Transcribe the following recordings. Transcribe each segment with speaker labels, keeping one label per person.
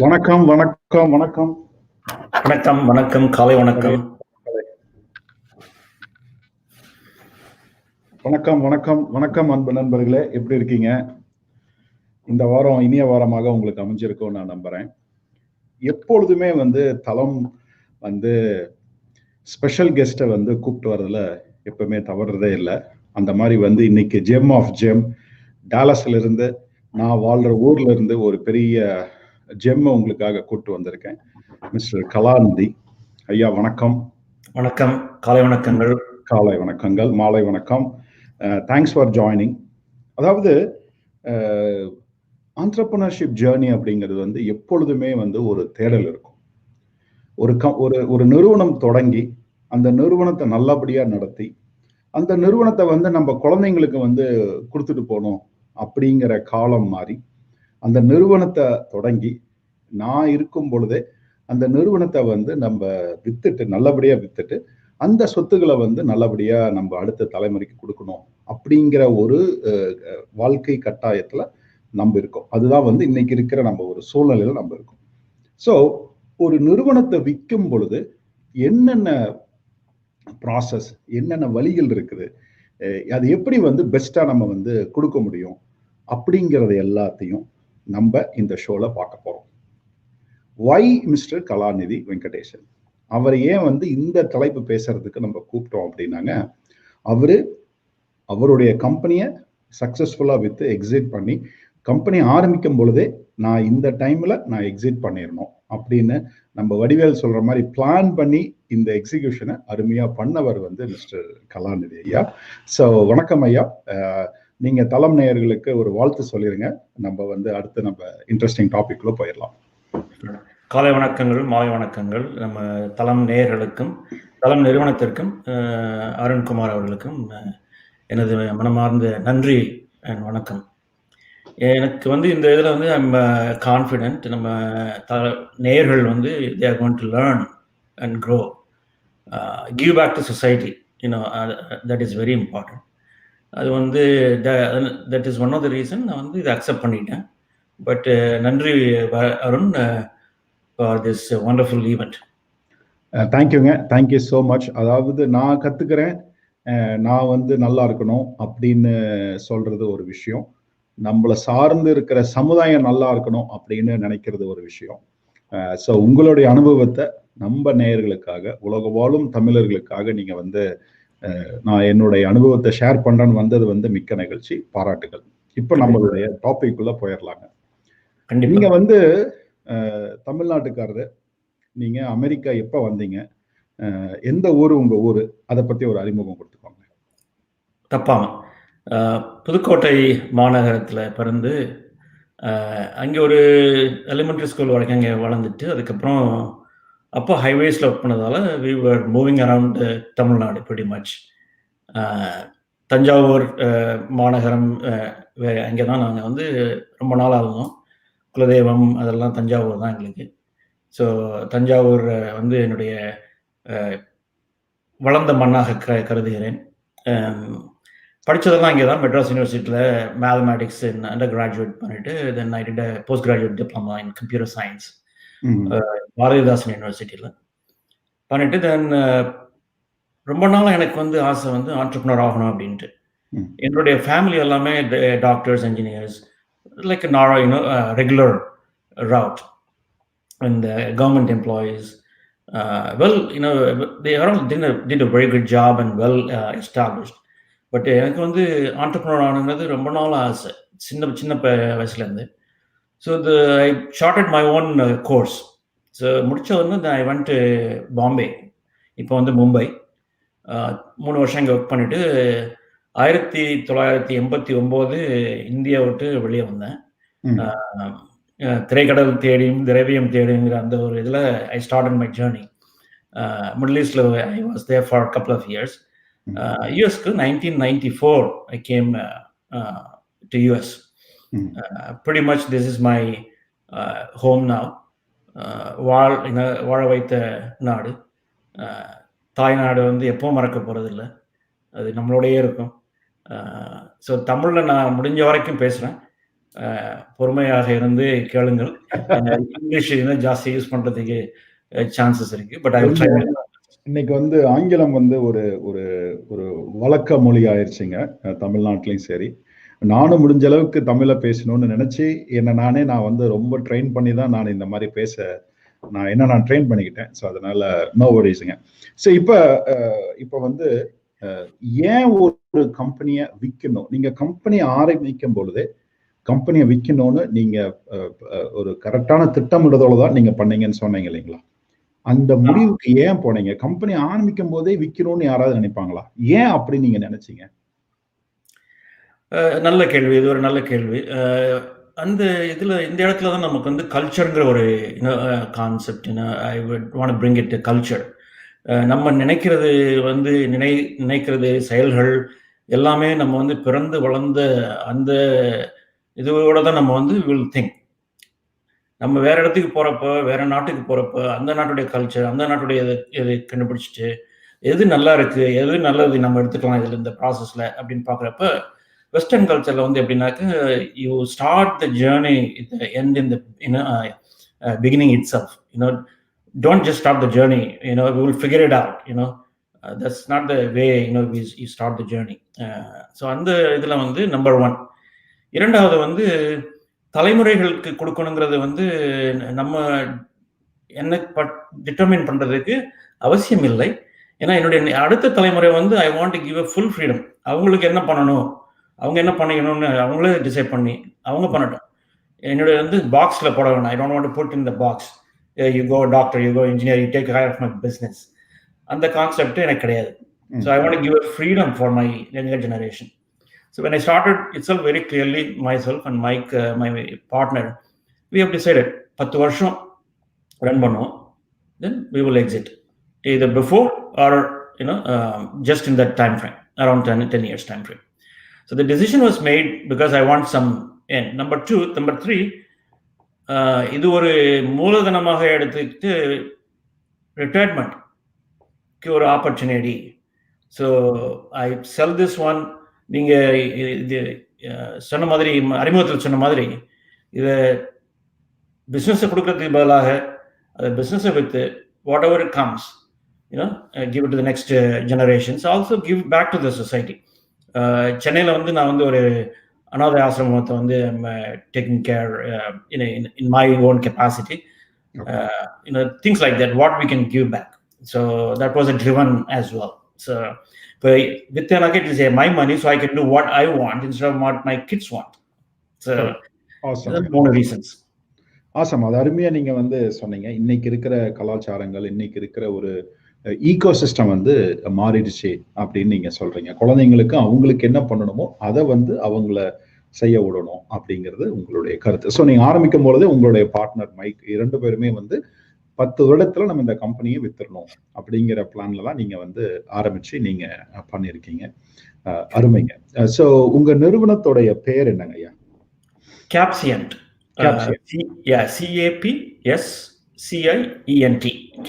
Speaker 1: வணக்கம் வணக்கம் வணக்கம்
Speaker 2: வணக்கம் வணக்கம் காலை வணக்கம்
Speaker 1: வணக்கம் வணக்கம் வணக்கம் அன்பு நண்பர்களே, எப்படி இருக்கீங்க? இந்த வாரம் இனிய வாரமாக உங்களுக்கு அமைஞ்சிருக்கும் நான் நம்புறேன். எப்பொழுதுமே தளம் ஸ்பெஷல் கெஸ்ட்டை கூப்பிட்டு வரதுல எப்பவுமே தவறுறதே இல்லை. அந்த மாதிரி இன்னைக்கு ஜெம் ஆஃப் ஜெம் டாலஸ்ல இருந்து நான் வாழ்ற ஊர்ல இருந்து ஒரு பெரிய ஜெம்மை உங்களுக்காக கூப்பிட்டு வந்திருக்கேன். மிஸ்டர் கலாநிதி ஐயா, வணக்கம்.
Speaker 2: வணக்கம், காலை வணக்கங்கள்.
Speaker 1: காலை வணக்கங்கள், மாலை வணக்கம். Thanks for joining. அதாவது ஆண்டர்பிரினர்ஷிப் ஜேர்னி அப்படிங்கிறது எப்பொழுதுமே ஒரு தேடல் இருக்கும். ஒரு நிறுவனம் தொடங்கி அந்த நிறுவனத்தை நல்லபடியா நடத்தி அந்த நிறுவனத்தை நம்ம குழந்தைங்களுக்கு கொடுத்துட்டு போகணும் அப்படிங்கிற காலம் மாறி அந்த நிறுவனத்தை தொடங்கி நான் இருக்கும் பொழுதே அந்த நிறுவனத்தை நம்ம நல்லபடியா வித்துட்டு அந்த சொத்துக்களை நல்லபடியா நம்ம அடுத்த தலைமுறைக்கு கொடுக்கணும் அப்படிங்கிற ஒரு வாழ்க்கை கட்டாயத்துல நம்ம இருக்கோம். அதுதான் இன்னைக்கு இருக்கிற நம்ம ஒரு சூழ்நிலையில நம்ம இருக்கோம். ஸோ ஒரு நிறுவனத்தை விற்கும் பொழுது என்னென்ன ப்ராசஸ், என்னென்ன வழிகள் இருக்குது, அது எப்படி பெஸ்டா நம்ம கொடுக்க முடியும் அப்படிங்கறது எல்லாத்தையும் நம்ம இந்த ஷோல பார்க்க போறோம். வை மிஸ்டர் கலாநிதி வெங்கடேசன், அவர் ஏன் இந்த தலைப்பு பேசுறதுக்கு நம்ம கூப்பிட்டோம் அப்படின்னாங்க, அவருடைய கம்பெனியை சக்சஸ்ஃபுல்லா வித்து எக்ஸிட் பண்ணி கம்பெனி ஆரம்பிக்கும் பொழுதே நான் இந்த டைம்ல நான் எக்ஸிட் பண்ணிடணும் அப்படின்னு நம்ம வடிவேல் சொல்ற மாதிரி பிளான் பண்ணி இந்த எக்ஸிகியூஷனை அருமையா பண்ணவர் மிஸ்டர் கலாநிதி ஐயா. ஸோ வணக்கம் ஐயா. நீங்க தளம் நேயர்களுக்கு ஒரு வாழ்த்து சொல்லிருங்க. நம்ம அடுத்து நம்ம இன்ட்ரெஸ்டிங் டாபிக்ல போயிடலாம்.
Speaker 2: காலை வணக்கங்கள், மாலை வணக்கங்கள். நம்ம தளம் நேயர்களுக்கும் தளம் நிறுவனத்திற்கும் அருண்குமார் அவர்களுக்கும் எனது மனமார்ந்த நன்றி அண்ட் வணக்கம். எனக்கு இந்த இதில் ஐம் கான்ஃபிடென்ட் நம்ம நேயர்கள் they are going to learn and grow, give back to society, that is very important. அது that is one of the reason நான் இதை அக்செப்ட் பண்ணிட்டேன். பட் நன்றி Arun for this wonderful event.
Speaker 1: தேங்க்யூங்க, தேங்க்யூ ஸோ மச். அதாவது நான் கத்துக்கிறேன், நான் நல்லா இருக்கணும் அப்படின்னு சொல்றது ஒரு விஷயம், நம்மளை சார்ந்து இருக்கிற சமுதாயம் நல்லா இருக்கணும் அப்படின்னு நினைக்கிறது ஒரு விஷயம். ஸோ உங்களுடைய அனுபவத்தை நம்ம நேயர்களுக்காக, உலக வாழும் தமிழர்களுக்காக நீங்க நான் என்னுடைய அனுபவத்தை ஷேர் பண்றேன்னு வந்தது மிக்க நிகழ்ச்சி, பாராட்டுகள். இப்ப நம்மளுடைய டாபிக் உள்ள போயிடலாங்க. நீங்க தமிழ்நாட்டுக்காரரு, நீங்க அமெரிக்கா எப்ப வந்தீங்க, எந்த ஊரு உங்க ஊரு, அதை பத்தி ஒரு அறிமுகம் கொடுத்துக்கோங்க.
Speaker 2: தப்பாம புதுக்கோட்டை மாநகரத்தில் பிறந்து அங்கே ஒரு எலிமெண்ட்ரி ஸ்கூல் வரைக்கும் அங்கே வளர்ந்துட்டு, அதுக்கப்புறம் அப்போ ஹைவேஸில் ஒர்க் பண்ணதால we were moving around Tamil Nadu pretty much. Thanjavur மாநகரம் அங்கே தான் நாங்கள் ரொம்ப நாளாக இருந்தோம். குலதெய்வம் அதெல்லாம் தஞ்சாவூர் தான் எங்களுக்கு. ஸோ தஞ்சாவூர் என்னுடைய வளர்ந்த மண்ணாக கருதுகிறேன். படித்ததெல்லாம் இங்கே தான் மெட்ராஸ் யூனிவர்சிட்டியில் மேத்தமேட்டிக்ஸ் அண்டர் கிராஜுவேட் பண்ணிட்டு then I did post graduate diploma in computer science Bharathidasan யூனிவர்சிட்டியில் பண்ணிட்டு தென் ரொம்ப நாளாக எனக்கு ஆசை ஆண்டர்ப்ரனர் ஆகணும் அப்படின்ட்டு. என்னுடைய ஃபேமிலி எல்லாமே doctors, engineers, like regular route, and government employees, they all did a very good job and well established. But எனக்கு ஆண்டர்ப்ரனர் ஆனது ரொம்ப நாள் ஆசை, சின்ன வயசுலேருந்து. So I started my own course. So முடிச்ச ஐ வென்ட் டு பாம்பே, இப்போ மும்பை. 3 வருஷம் இங்கே ஒர்க் பண்ணிட்டு 1989 இந்தியா விட்டு வெளியே வந்தேன். திரைக்கடல் தேடியும் திரவியம் தேடிங்கிற அந்த ஒரு இதில் I started my journey. Middle ஈஸ்டில் I was there for couple of years. யூஎஸ்க்கு 1994 I came to US. Pretty much this is my home now. வாழ வைத்த நாடு, தாய்நாடு எப்பவும் மறக்க போகிறதில்ல, அது நம்மளோடையே இருக்கும். ஸோ தமிழில் நான் முடிஞ்ச வரைக்கும் பேசுகிறேன். பொறுமையாக இருந்து கேளுங்கள். இங்கிலீஷ் இன்னும் ஜாஸ்தி யூஸ் பண்றதுக்கு சான்சஸ் இருக்கு. But I will try.
Speaker 1: இன்னைக்கு வந்து ஆங்கிலம் வந்து ஒரு ஒரு ஒரு வழக்க மொழி ஆயிடுச்சுங்க, தமிழ்நாட்டிலையும் சரி. நானும் முடிஞ்ச அளவுக்கு தமிழை பேசணும்னு நினைச்சு நான் வந்து ரொம்ப ட்ரெயின் பண்ணி தான் நான் இந்த மாதிரி பேச நான் ட்ரெயின் பண்ணிக்கிட்டேன். ஸோ அதனால நோ வரிஸுங்க. ஸோ இப்போ வந்து ஏன் ஒரு கம்பெனியை விற்கணும்? நீங்க கம்பெனி ஆரம்பிக்கும் பொழுதே கம்பெனியை விற்கணும்னு நீங்க ஒரு கரெக்டான திட்டமிடுதோட தான் நீங்க பண்ணீங்கன்னு சொன்னீங்க இல்லைங்களா? அந்த முடிவுக்கு ஏன் போனீங்க? கம்பெனி ஆரம்பிக்கும் போதே விற்கணும்னு யாராவது நினைப்பாங்களா? ஏன் அப்படி நீங்க நினைச்சீங்க?
Speaker 2: நல்ல கேள்வி. இது ஒரு நல்ல கேள்வி. அந்த இந்த இடத்துல தான் நமக்கு வந்து கல்ச்சர்ங்கிற ஒரு concept, I would want to bring it culture. நம்ம நினைக்கிறது வந்து நினைக்கிறது செயல்கள் எல்லாமே நம்ம வந்து பிறந்து வளர்ந்த அந்த இதோட தான் நம்ம வந்து வில் திங்க். நம்ம வேற இடத்துக்கு போறப்ப, வேற நாட்டுக்கு போறப்ப, அந்த நாட்டுடைய கல்ச்சர், அந்த நாட்டுடைய இது கண்டுபிடிச்சிட்டு எது நல்லா இருக்கு, எது நல்லது நம்ம எடுத்துக்கலாம் இதுல இந்த ப்ராசஸ்ல அப்படின்னு பாக்குறப்ப, வெஸ்டர்ன் கல்ச்சர்ல வந்து எப்படின்னாக்க, you start the journey end in the beginning itself. Don't just start the journey, we will figure it out, that's not the way, you start the journey. So அந்த இதுல வந்து நம்பர் 1. இரண்டாவது வந்து தலைமுறைகளுக்கு கொடுக்கணுங்கிறது வந்து நம்ம என்ன டிட்டர்மின் பண்றதுக்கு அவசியம் இல்லை. ஏன்னா என்னுடைய அடுத்த தலைமுறை வந்து ஐ want to give a full freedom. அவங்களுக்கு என்ன பண்ணணும், அவங்க என்ன பண்ணிக்கணும்னு அவங்களே டிசைட் பண்ணி அவங்க பண்ணட்டும். என்னுடைய வந்து பாக்ஸ்ல போட வேணாம். I don't want to put in the box. You go doctor, you go engineer, you take care of my business. And the concept எனக்கு கிடையாது. So I want to give a freedom for my younger generation. So when I started itself very clearly, myself and Mike, my partner, we have decided 10 வருஷம் run பண்ணுவோம், then we will exit either before or just in that time frame, around 10 years time frame. So the decision was made because I want some end. Number 3, இது ஒரு மூலதனமாக எடுத்துக்கிட்டு ரிட்டையர்மெண்ட்க்கு ஒரு opportunity. So I sell this one. நீங்க இது சொன்ன மாதிரி, அறிமுகத்தில் சொன்ன மாதிரி, இதை பிஸ்னஸை கொடுக்கறதுக்கு பதிலாக அதை பிஸ்னஸை வித்து whatever it comes, give it to the next generations, also give back to the society. சென்னையில் வந்து நான் வந்து ஒரு அனாதை ஆசிரமத்தை வந்து taking care in my own capacity. Things like that, what we can give back. So that was a driven as well. So with Anake, it is my money, so I can do what I want instead of what my kids want. So
Speaker 1: awesome.
Speaker 2: That's one of the reasons.
Speaker 1: Awesome. அது அருமையா நீங்க வந்து சொன்னீங்க. இன்னைக்கு இருக்கிற கலாச்சாரங்கள், இன்னைக்கு இருக்கிற ஒரு ஈகோ சிஸ்டம் வந்து மாறிடுச்சு அப்படின்னு நீங்க சொல்றீங்க. குழந்தைங்களுக்கு அவங்களுக்கு என்ன பண்ணணுமோ அதை வந்து அவங்கள செய்ய விடணும் அப்படிங்கிறது உங்களுடைய கருத்து. ஸோ நீங்க ஆரம்பிக்கும் பொழுதே உங்களுடைய பார்ட்னர் மைக் 2 பேருமே வந்து 10 வருடத்துல நம்ம இந்த கம்பெனியை வித்துடணும் அப்படிங்கிற பிளான்ல தான் நீங்க வந்து ஆரம்பிச்சு நீங்க பண்ணிருக்கீங்க. அருமைங்க. ஸோ உங்க நிறுவனத்தோடைய பேர் என்னங்க ஐயா?
Speaker 2: Capscient. CAPSCIENT.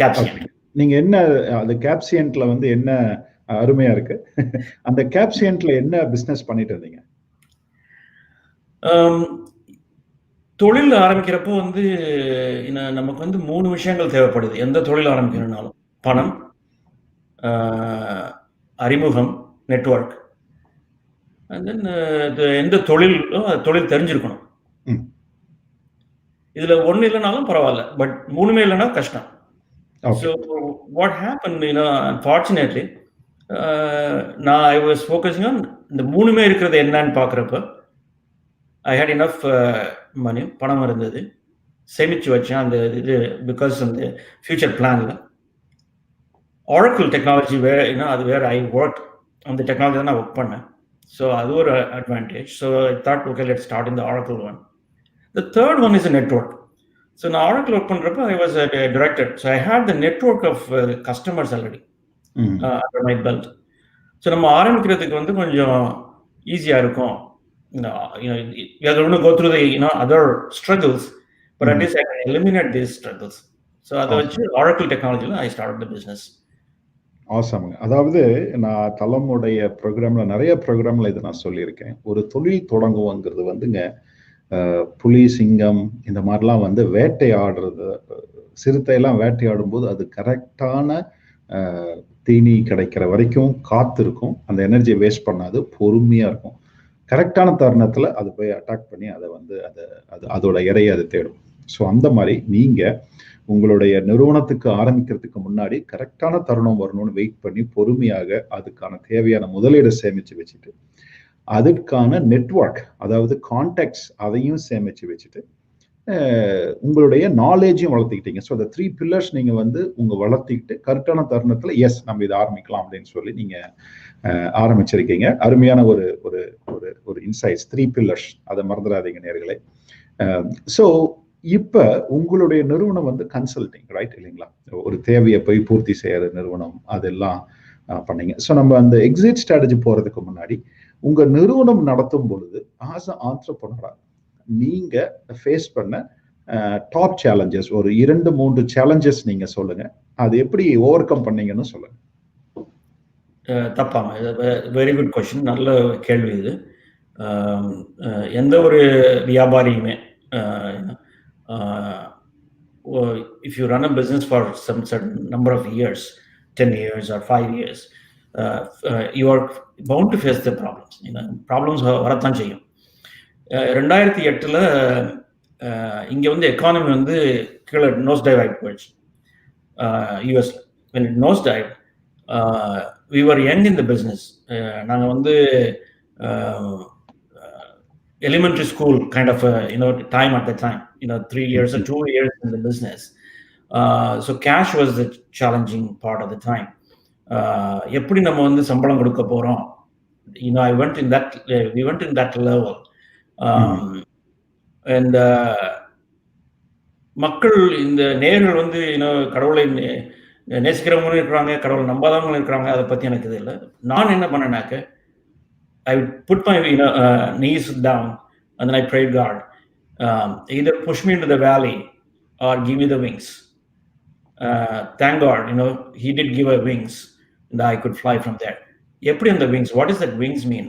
Speaker 2: Capscient.
Speaker 1: நீங்க என்ன அந்த கேப்சியன்ட்ல வந்து என்ன அருமையா இருக்கு, அந்த கேப்சியன்ட்ல என்ன பிசினஸ் பண்ணிட்டு இருந்தீங்க?
Speaker 2: தொழில் ஆரம்பிக்கிறப்போ வந்து நமக்கு வந்து 3 விஷயங்கள் தேவைப்படுது. எந்த தொழில் ஆரம்பிக்கணும்னாலும் பணம், அறிமுகம், நெட்வொர்க், அண்ட் தென் எந்த தொழில் தெரிஞ்சிருக்கணும். இதுல ஒண்ணு இல்லைனாலும் பரவாயில்ல, பட் 3மே இல்லைன்னா கஷ்டம். So what happened, unfortunately, I was focusing on இந்த 3மே இருக்கிறது என்னன்னு பாக்குறப்ப I had enough money, பணம் இருந்தது, சேமிச்சு வச்சேன் அந்த இது, பிகாஸ் அந்த ஃபியூச்சர் பிளான்ல Oracle டெக்னாலஜி அது வேற ஐ ஒர்க் அந்த டெக்னாலஜி தான் நான் ஒர்க் பண்ணேன். ஸோ அது ஒரு advantage. So I thought okay, let start in the Oracle one. The third one is a network. So நான் Oracle ஒர்க் பண்றப்ப I was a director, so I had the network of customers already under my belt. So நம்ம ஆரம்பிக்கிறதுக்கு வந்து கொஞ்சம் ஈஸியா இருக்கும். You are going to go through the other struggles, but at least I can eliminate these struggles. So அதை வச்சு Oracle டெக்னாலஜில I started the business.
Speaker 1: ஆசம்ங்க. அதாவது நான் தலமுடைய ப்ரோக்ராம்ல நிறைய ப்ரோக்ராம்ல இதை நான் சொல்லியிருக்கேன். ஒரு தொழில் தொடங்குவோங்கிறது வந்துங்க புலி, சிங்கம் இந்த மாதிரிலாம் வந்து வேட்டையாடுறது, சிறுத்தையெல்லாம் வேட்டையாடும் போது அது கரெக்டான தீனி கிடைக்கிற வரைக்கும் காத்திருக்கும். அந்த எனர்ஜியை வேஸ்ட் பண்ணாது, பொறுமையா இருக்கும். கரெக்டான தருணத்துல அது போய் அட்டாக் பண்ணி அதை வந்து அதோட இறையை அது தேடும். ஸோ அந்த மாதிரி நீங்க உங்களுடைய நிறுவனத்துக்கு ஆரம்பிக்கிறதுக்கு முன்னாடி கரெக்டான தருணம் வரணும்னு வெயிட் பண்ணி பொறுமையாக அதுக்கான தேவையான முதலீடு சேமிச்சு வச்சுட்டு, அதுக்கான நெட்வொர்க், அதாவது கான்டாக்ட்ஸ், அதையும் சேமிச்சு வச்சுட்டு, உங்களுடைய நாலேஜையும் வளர்த்துக்கிட்டீங்க. ஸோ அந்த 3 பில்லர்ஸ் நீங்க வந்து வளர்த்திக்கிட்டு கரெக்டான தருணத்துல எஸ் நம்ம இதை ஆரம்பிக்கலாம் அப்படின்னு சொல்லி நீங்க ஆரம்பிச்சிருக்கீங்க. அருமையான ஒரு ஒரு ஒரு இன்சைட்ஸ். 3 பில்லர்ஸ், அதை மறந்துடாதீங்க நேயர்களே. ஸோ இப்ப உங்களுடைய நிறுவனம் வந்து கன்சல்டிங், ரைட் இல்லைங்களா? ஒரு தேவையை போய் பூர்த்தி செய்யற நிறுவனம், அதெல்லாம் பண்ணீங்க. ஸோ நம்ம அந்த எக்ஸிட் ஸ்ட்ராட்டஜி போறதுக்கு முன்னாடி உங்க நிறுவனம் நடத்தும் பொழுது ஆஸ் அ ஆண்டர்பிரனரா நீங்க ஃபேஸ் பண்ண டாப் சேலஞ்சஸ், ஒரு 2-3 சேலஞ்சஸ் நீங்க சொல்லுங்க. அது எப்படி ஓவர் கம் பண்ணீங்கன்னு சொல்லுங்க.
Speaker 2: தப்பாம, வெரி குட் கொஸ்டின். நல்ல கேள்வி இது. எந்த ஒரு வியாபாரியுமே if you run a business for some certain number of years, 10 years or 5 years, you are bound to face the problems. Problems வரத்தான் செய்யும். 2008ல் இங்கே வந்து எக்கானமி வந்து கீழே நோஸ் டைவ் ஆகி போயிடுச்சு யூஎஸ்ல. when it nose dived, we were young in the business. நாங்கள் வந்து elementary school kind of time at the time, 3 years or 2 years in the business. So cash was the challenging part of the time. எப்படி நம்ம வந்து சம்பளம் கொடுக்க போறோம்? I went in that, we went in that level. And மக்கள், இந்த நேயர்கள் வந்து கடவுளை நேசிக்கிறவங்களும் இருக்கிறாங்க, கடவுளை நம்பாதவங்களும் இருக்கிறாங்க. அதை பத்தி எனக்கு இது இல்லை. நான் என்ன பண்ணேனாக்க, I would put my knees down and then I prayed God, either push me into the valley or give me the wings. Thank God, He did give us wings and I could fly from there. எப்படி அந்த wings? What does that wings mean?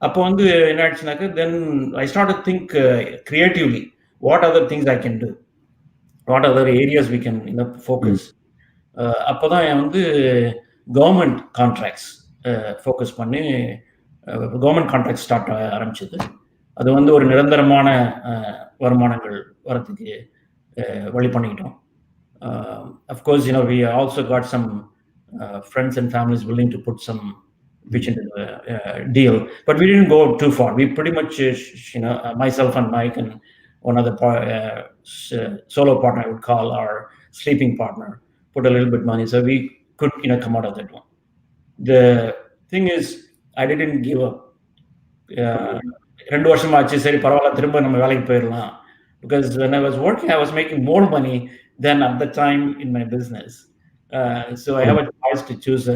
Speaker 2: அப்போ வந்து என்ன ஆயிடுச்சுனாக்க, then I started to think creatively, what other things I can do, what other areas we can focus. அப்போதான் வந்து government contracts focus பண்ணி government contract start ஆரம்பிச்சது. அது வந்து ஒரு நிரந்தரமான வருமானங்கள் வரத்துக்கு வழி பண்ணிக்கிட்டோம். Of course we also got some friends and families willing to put some pitch into the deal, but we didn't go too far. We pretty much myself and Mike and one other solo partner I would call our sleeping partner put a little bit money, so we could come out of that one. The thing is, I didn't give up. 2 வருஷம் ஆச்சு, சரி பரவாயில்ல, திரும்ப நம்ம வேலைக்கு போயிடலாம். Because when I was working, I was making more money than at the time in my business. So I have a choice to choose,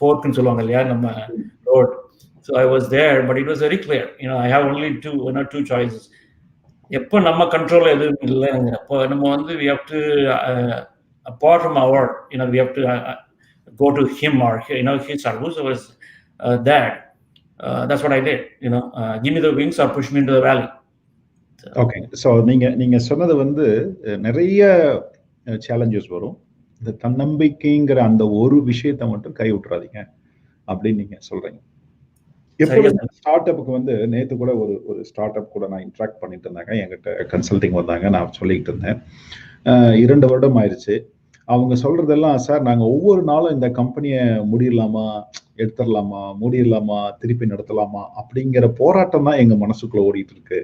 Speaker 2: fork ன்னு சொல்லுவாங்க இல்லையா நம்ம road. So I was there, but it was very clear. I have only two choices. எப்போ நம்ம control எதுவும் இல்லைங்கிறப்போ நம்ம வந்து we have to apart from our we have to go to him or his or whoever that. That's what I did. Give me the wings or push me into the valley.
Speaker 1: Okay. So நீங்க சொன்னது வந்து நிறைய challenges வரும். இந்த தன்னம்பிக்கைங்கிற அந்த ஒரு விஷயத்தை மட்டும் கை விட்டுறாதீங்க அப்படின்னு நீங்க சொல்றீங்க. எப்படி ஸ்டார்ட் அப்புக்கு வந்து நேற்று கூட ஒரு ஸ்டார்ட் அப் கூட நான் இன்ட்ராக்ட் பண்ணிட்டு இருந்தாங்க. என்கிட்ட கன்சல்டிங் வந்தாங்க, நான் சொல்லிக்கிட்டு இருந்தேன். 2 வருடம் ஆயிடுச்சு. அவங்க சொல்றதெல்லாம், சார் நாங்கள் ஒவ்வொரு நாளும் இந்த கம்பெனியை முடியலாமா, எடுத்துடலாமா, மூடிடலாமா, திருப்பி நடத்தலாமா அப்படிங்கிற போராட்டம் தான் எங்கள் மனசுக்குள்ள ஓடிட்டு இருக்கு.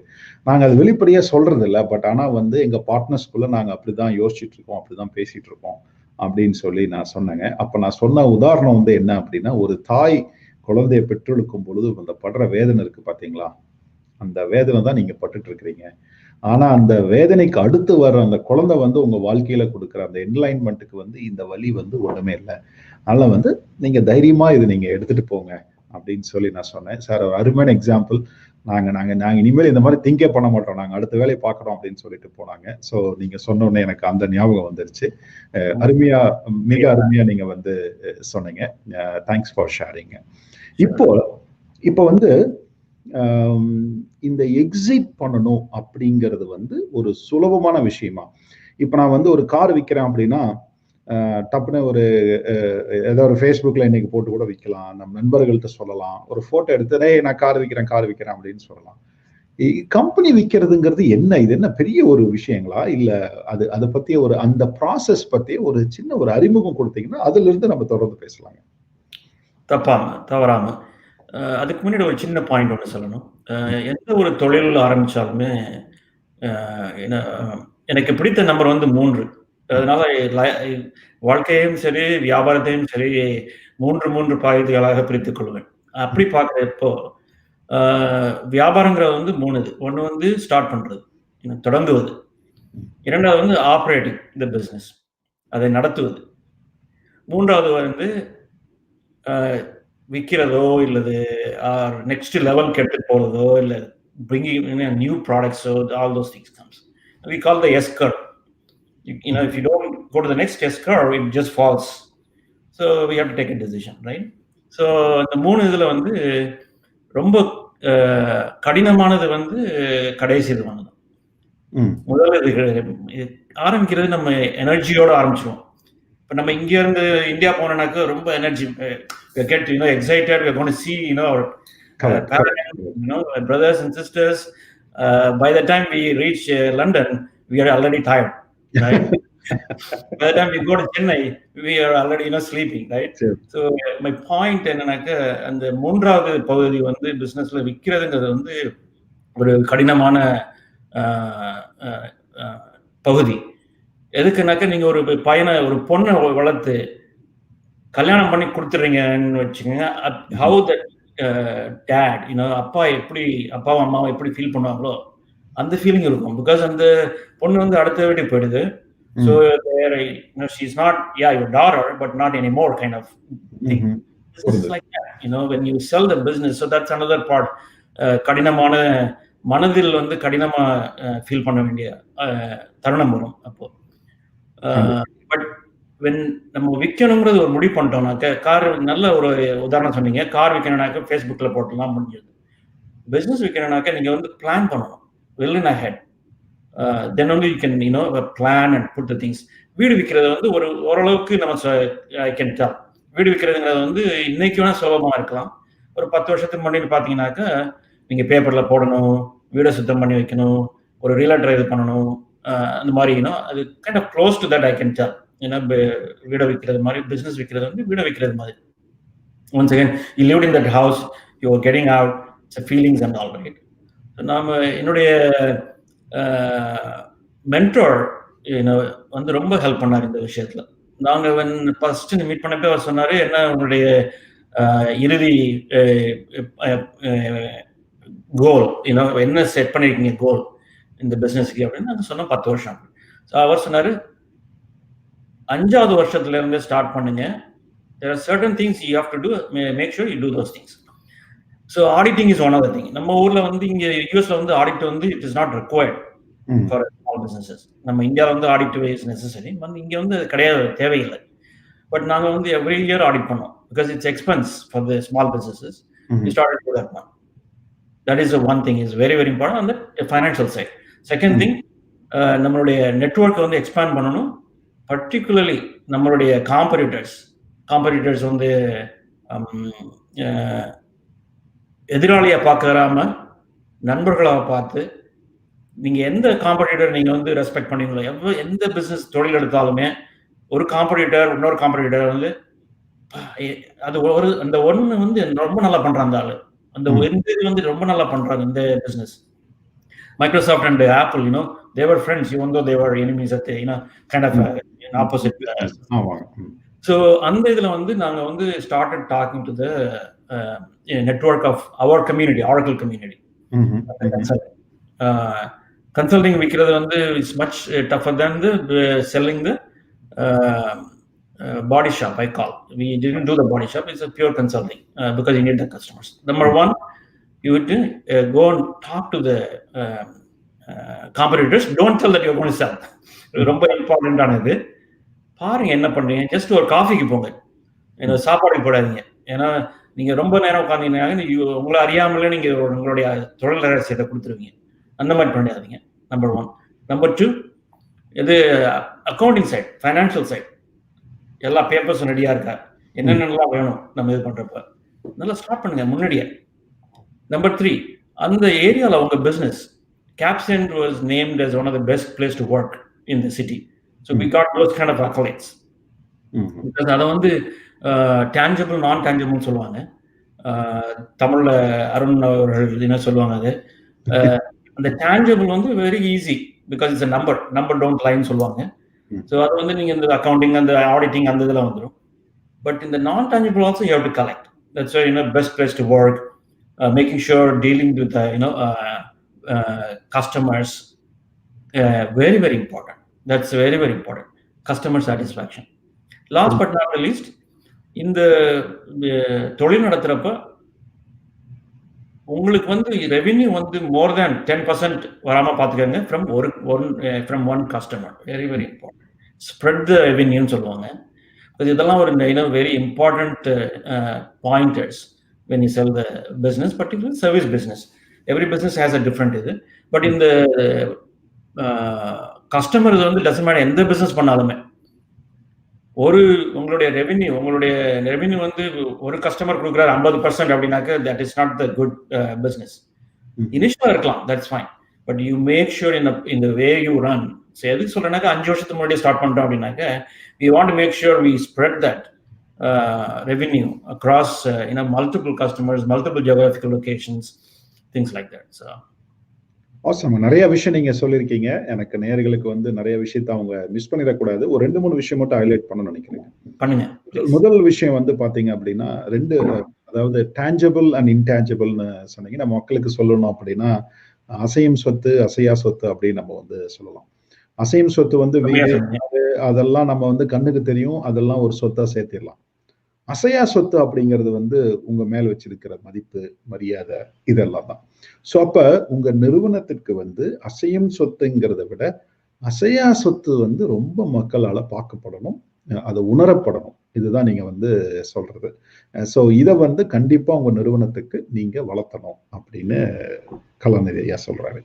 Speaker 1: நாங்கள் அது வெளிப்படையாக சொல்றது இல்லை, பட் ஆனால் வந்து எங்கள் பார்ட்னர்ஸ்குள்ள நாங்கள் அப்படிதான் யோசிச்சுட்டு இருக்கோம், அப்படிதான் பேசிட்டு இருக்கோம் அப்படின்னு சொல்லி நான் சொன்னேங்க. அப்போ நான் சொன்ன உதாரணம் வந்து என்ன அப்படின்னா, ஒரு தாய் குழந்தையை பெற்றெடுக்கும் பொழுது அந்த படுற வேதனை இருக்கு பார்த்தீங்களா, அந்த வேதனை தான் நீங்க பட்டுட்டு இருக்கிறீங்க. ஆனா அந்த வேதனைக்கு அடுத்து வர்ற அந்த குழந்தை வந்து உங்க வாழ்க்கையில கொடுக்குற அந்த என்லைன்மெண்ட்டுக்கு வந்து இந்த வலி வந்து ஒண்ணுமே இல்லை. அதனால வந்து நீங்க தைரியமா இது நீங்க எடுத்துட்டு போங்க அப்படின்னு சொல்லி நான் சொன்னேன். சார் ஒரு அருமையான எக்ஸாம்பிள். நாங்க இனிமேல் இந்த மாதிரி திங்கே பண்ண மாட்டோம், நாங்க அடுத்த வேலையை பார்க்கறோம் அப்படின்னு சொல்லிட்டு போனாங்க. ஸோ நீங்க சொன்ன உடனே எனக்கு அந்த ஞாபகம் வந்துருச்சு. அருமையா, மிக அருமையா நீங்க வந்து சொன்னீங்க. Thanks for sharing. இப்போ வந்து இந்த எக்ஸிட் பண்ணணும் அப்படிங்கிறது வந்து ஒரு சுலபமான விஷயமா? இப்ப நான் வந்து ஒரு கார் விக்கிறேன் அப்படின்னா, டப்புன்னு ஒரு ஏதோ ஒரு Facebookல இன்னைக்கு போட்டு கூட விக்கலாம். நம்ம நண்பர்கள்ட்ட சொல்லலாம். ஒரு ஃபோட்டோ எடுத்து, "டேய் நான் கார் விக்கிறேன்" அப்படின்னு சொல்லலாம். கம்பெனி விக்கிறதுங்கிறது என்ன? இது என்ன பெரிய ஒரு விஷயங்களா? இல்ல அத பத்திய அந்த ப்ராசஸ் பத்தி ஒரு சின்ன ஒரு அறிமுகம் குடுத்தீங்கன்னா, அதிலிருந்து நம்ம தொடர்ந்து பேசலாங்க.
Speaker 2: தவறாம. அதுக்கு முன்னாடி ஒரு சின்ன பாயிண்ட் ஒண்ணு சொல்லணும். எந்த ஒரு தொழில் ஆரம்பிச்சாலுமே, அ என்ன எனக்கு பிடித்த நம்பர் வந்து 3. அதனால வாழ்க்கையையும் சரி, வியாபாரத்தையும் சரி 3 பாய்துகளாக பிரித்துக் கொள்வேன். அப்படி பார்க்கிறப்போ, அ வியாபாரங்கிறது வந்து 3 இது. ஒண்ணு வந்து ஸ்டார்ட் பண்றது, தொடங்குவது. 2வது வந்து ஆப்பரேட்டிங் தி பிசினஸ், அதை நடத்துவது. 3வது வந்து அ விக்கிறதோ இல்லது நெக்ஸ்ட் லெவல்க்கு எடுத்துட்டு போறதோ, இல்ல bringing in a new products, so all those things comes. We call the S curve. If you don't go to the next S curve, it just falls. So we have to take a decision, right? So இந்த 3 இதுல வந்து ரொம்ப கடினமானது வந்து கடைசி இது ஒண்ணு தான். முதல்ல இது ஆரம்பிக்கிறது நம்ம எனர்ஜியோட ஆரம்பிச்சுருவோம். இப்ப நம்ம இங்க இருந்து இந்தியா போனோம்னாக்க ரொம்ப energy get excited, we're going to see our parents, brothers and sisters. By the time we reach London, we are already tired, right? By the time we go to Chennai, we are already sleeping, right?
Speaker 1: சரி.
Speaker 2: So my point என்னன்னாக்க அந்த 3வது பகுதி வந்து பிசினஸ்ல விக்கிறதுங்கிறது வந்து ஒரு கடினமான பகுதி. எதுக்குன்னாக்க நீங்க ஒரு ஒரு பொண்ணை வளர்த்து கல்யாணம் பண்ணி கொடுத்துறீங்கன்னு வச்சுக்கோங்க. ஹவு தட் டேட் அப்பாவும் அம்மாவும் எப்படி ஃபீல் பண்ணுவாங்களோ அந்த ஃபீலிங் இருக்கும். பிகாஸ் அந்த பொண்ணு வந்து அடுத்த வீட்டுக்கு போயிடுது. So she's not your daughter, but not anymore kind of thing. This is like that, when you sell the business. So that's another part. கடினமான மனதில் வந்து கடினமா ஃபீல் பண்ண வேண்டிய தருணம் வரும் அப்போ. பட் நம்ம விற்கணுங்கிறது ஒரு முடிவு பண்ணிட்டோம்னாக்க, கார் நல்ல ஒரு உதாரணம் சொன்னீங்க. கார் விற்கணும்னாக்க Facebookல போட்டுலாம் முடிஞ்சது. பிசினஸ் விற்கணும்னாக்க நீங்க வந்து பிளான் பண்ணணும். well in ahead. Then only you can plan and put the things. வீடு விற்கிறது வந்து ஓரளவுக்கு நம்ம I can tell. வீடு விற்கிறதுங்கிறது வந்து இன்னைக்கு வேணா சுலபமா இருக்கலாம். ஒரு 10 வருஷத்துக்கு முன்னாடி பார்த்தீங்கன்னாக்க, நீங்க பேப்பர்ல போடணும், வீடை சுத்தம் பண்ணி வைக்கணும், ஒரு ரியல்டர் இது பண்ணணும், அந்த மாதிரி அது kind of close to that I can tell. வீடை விற்கிறது மாதிரி, பிசினஸ் விற்கிறது வந்து வீடை விற்கிறது மாதிரி. Once again, you lived in that house, you were getting out, it's a feelings and all, right? நாம என்னுடைய மென்டோர் வந்து ரொம்ப ஹெல்ப் பண்ணார் இந்த விஷயத்துல. நாங்க ஃபர்ஸ்ட் மீட் பண்ணப்போ அவர் சொன்னாரு, என்ன உங்களுடைய இறுதி கோல், என்ன செட் பண்ணிருக்கீங்க கோல் இந்த பிசினஸ்க்கு அப்படின்னு நாங்க சொன்னோம். 10 வருஷம். ஸோ அவர் சொன்னாரு, 5வது வருஷத்துல இருந்து ஸ்டார்ட் பண்ணுங்க. There are certain things you have to do. Make sure you do those things. So auditing is one of the thing. நம்ம ஊர்ல வந்து இங்க யூஎஸ்ல வந்து ஆடிட் வந்து it is not required for small businesses. நம்ம இந்தியால வந்து ஆடிட் is necessary. இங்க வந்து கிடையாது, தேவையில்லை. பட் நாங்க வந்து every year ஆடிட் பண்ணோம் because it's expense for the small businesses. We started to do that one. That is the one thing is very very important on the financial side. Second thing, நம்மளுடைய network வந்து expand பண்ணணும். Particularly நம்மளுடைய competitors வந்து எதிராளியை பார்க்கறாம நண்பர்களாக பார்த்து, நீங்க எந்த காம்படிட்டர் நீங்க வந்து ரெஸ்பெக்ட் பண்ணீங்களோ, எந்த பிசினஸ் தொழில் எடுத்தாலுமே ஒரு காம்படிட்டர் இன்னொரு காம்படிட்டர் வந்து அது அந்த ஒண்ணு வந்து ரொம்ப நல்லா பண்றாங்க அந்த ஆளு, அந்த இது வந்து ரொம்ப நல்லா பண்றாங்க இந்த business. Microsoft and Apple, they were friends, even though they were enemies at kind of an opposite. So அந்த இதுல வந்து நாங்க வந்து started talking to the network of our community, Oracle community. Consulting விக்கிறது வந்து is much tougher than the selling the body shop, I call. We didn't do the body shop, it's a pure consulting because you need the customers. Number one, you would go and talk to the competitors. Don't tell that you're going to sell. ரொம்ப important ஆனது. பாருங்க என்ன பண்றீங்க, just ஒரு காஃபிக்கு போங்க, சாப்பாடுக்கு போடாதீங்க. ஏன்னா நீங்க ரொம்ப நேரம் உட்காந்தீங்கன்னா உங்களை அறியாமலே நீங்க உங்களுடைய தொழில் ரகசியத்தை கொடுத்துருவீங்க. அந்த மாதிரி பண்ணிடாதீங்க. நம்பர் 1. நம்பர் 2, இது அக்கௌண்டிங் சைட், ஃபைனான்சியல் சைட், எல்லா பேப்பர்ஸும் ரெடியா இருக்கா, என்னென்னலாம் வேணும் நம்ம இது பண்றப்ப நல்லா ஸ்டார்ட் பண்ணுங்க முன்னாடியே. நம்பர் 3, அந்த ஏரியால உங்க business, Capstan was named as one of the best place to work in the city. So we got those kind of accolades. Because அதை வந்து tangible, non tangible சொல்லுவாங்க. தமிழ்ல அருண் அவர்கள் என்ன சொல்லுவாங்க, அது அந்த tangible வந்து very easy because it's number don't line சொல்லுவாங்க. ஸோ அது வந்து நீங்க இந்த அக்கௌண்டிங், அந்த ஆடிட்டிங், அந்த இதெல்லாம் வந்துடும். பட் இந்த நான் tangible also you have to collect. That's why best place to work, making sure dealing with customers, very very important. That's very very important. Customer satisfaction. Last but not least, இந்த தொழில் நடத்துறப்ப உங்களுக்கு வந்து revenue வந்து மோர் தேன் 10% வராம பாத்துக்கங்க from one customer. Very very important. Spread the revenue சொல்லுவாங்க. இதெல்லாம் ஒரு very important pointers when you sell the business, particularly service business. Every business has a different இது. பட் இந்த கஸ்டமர் வந்து doesn't matter எந்த பிசினஸ் பண்ணாலுமே, உங்களுடைய ரெவென்யூ வந்து ஒரு கஸ்டமர் கொடுக்குறாரு 50% அப்படின்னாக்க that is not the good business. இனிஷியலா இருக்கலாம், that's fine, but you make sure in the way you run. So எதுக்கு சொல்றேன்னாக்க 5 வருஷத்துக்கு முன்னாடி ஸ்டார்ட் பண்றோம் அப்படின்னாக்க we want to make sure we spread that revenue across multiple customers, multiple geographical locations, things like that. So
Speaker 1: awesome. நிறைய விஷயம் நீங்க சொல்லியிருக்கீங்க. எனக்கு நேயர்களுக்கு வந்து நிறைய விஷயத்தை அவங்க மிஸ் பண்ணிடக்கூடாது. ஒரு 2-3 விஷயம் மட்டும் ஹைலைட் பண்ண நினைக்கிறேன்.
Speaker 2: பண்ணுங்க.
Speaker 1: முதல் விஷயம் வந்து பாத்தீங்க அப்படின்னா, அதாவது டேஞ்சபிள் அண்ட் இன்டேஞ்சபிள்னு சொன்னீங்க. நம்ம மக்களுக்கு சொல்லணும் அப்படின்னா, அசையும் சொத்து, அசையா சொத்து அப்படின்னு நம்ம வந்து சொல்லலாம். அசையும் சொத்து வந்து வீடு, அதெல்லாம் நம்ம வந்து கண்ணுக்கு தெரியும், அதெல்லாம் ஒரு சொத்தா சேர்த்திடலாம். அசையா சொத்து அப்படிங்கிறது வந்து உங்க மேல் வச்சிருக்கிற மதிப்பு, மரியாதை, இதெல்லாம் தான். ஸோ அப்ப உங்க நிறுவனத்திற்கு வந்து அசையும் சொத்துங்கிறத விட அசையா சொத்து வந்து ரொம்ப மக்களால பார்க்கப்படணும், அதை உணரப்படணும். இதுதான் நீங்க வந்து சொல்றது. ஸோ இதை வந்து கண்டிப்பா உங்க நிறுவனத்துக்கு நீங்க வளர்த்தணும் அப்படின்னு கலாநிதி ஐயா சொல்றாரு.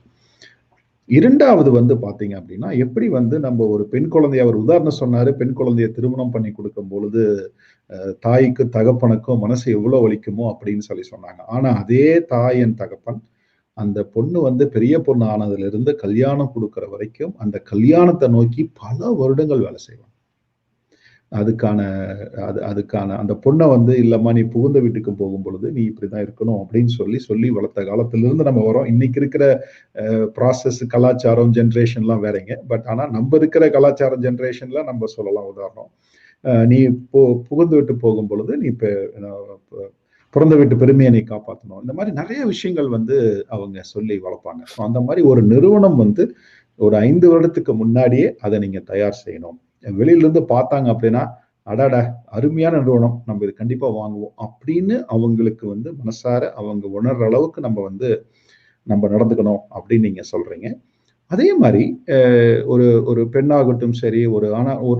Speaker 1: இரண்டாவது வந்து பாத்தீங்க அப்படின்னா, எப்படி வந்து நம்ம ஒரு பெண் குழந்தைய, அவர் உதாரணம் சொன்னாரு, பெண் குழந்தைய திருமணம் பண்ணி கொடுக்கும் பொழுது தாய்க்கு தகப்பனுக்கும் மனசு எவ்வளவு வலிக்குமோ அப்படின்னு சொல்லி சொன்னாங்க. ஆனா அதே தாயின் தகப்பன் அந்த பொண்ணு வந்து பெரிய பொண்ணு ஆனதுல இருந்து கல்யாணம் கொடுக்கிற வரைக்கும் அந்த கல்யாணத்தை நோக்கி பல வருடங்கள் வேலை செய்வாங்க. அதுக்கான அந்த பொண்ணை வந்து இல்லம்மா நீ புகுந்த வீட்டுக்கு போகும் பொழுது நீ இப்படிதான் இருக்கணும் அப்படின்னு சொல்லி வளர்த்த காலத்திலிருந்து நம்ம வரோம். இன்னைக்கு இருக்கிற ப்ராசஸ், கலாச்சாரம், ஜென்ரேஷன்லாம் வேறங்க. பட் ஆனா நம்ம இருக்கிற கலாச்சாரம் ஜென்ரேஷன்ல நம்ம சொல்லலாம். உதாரணம், நீ புகுந்து விட்டு போகும் பொழுது நீ பிறந்த வீட்டு பெருமையை நீ காப்பாற்றணும். இந்த மாதிரி நிறைய விஷயங்கள் வந்து அவங்க சொல்லி வளர்ப்பாங்க. ஸோ அந்த மாதிரி ஒரு நிறுவனம் வந்து ஒரு 5 வருடத்துக்கு முன்னாடியே அதை நீங்க தயார் செய்யணும். வெளியில இருந்து பார்த்தாங்க அப்படின்னா, அடாடா அருமையான நிறுவனம், நம்ம இது கண்டிப்பா வாங்குவோம் அப்படின்னு அவங்களுக்கு வந்து மனசார அவங்க உணர்ற அளவுக்கு நம்ம நடந்துக்கணும் அப்படின்னு நீங்க சொல்றீங்க. அதே மாதிரி ஒரு பெண்ணாகட்டும் சரி,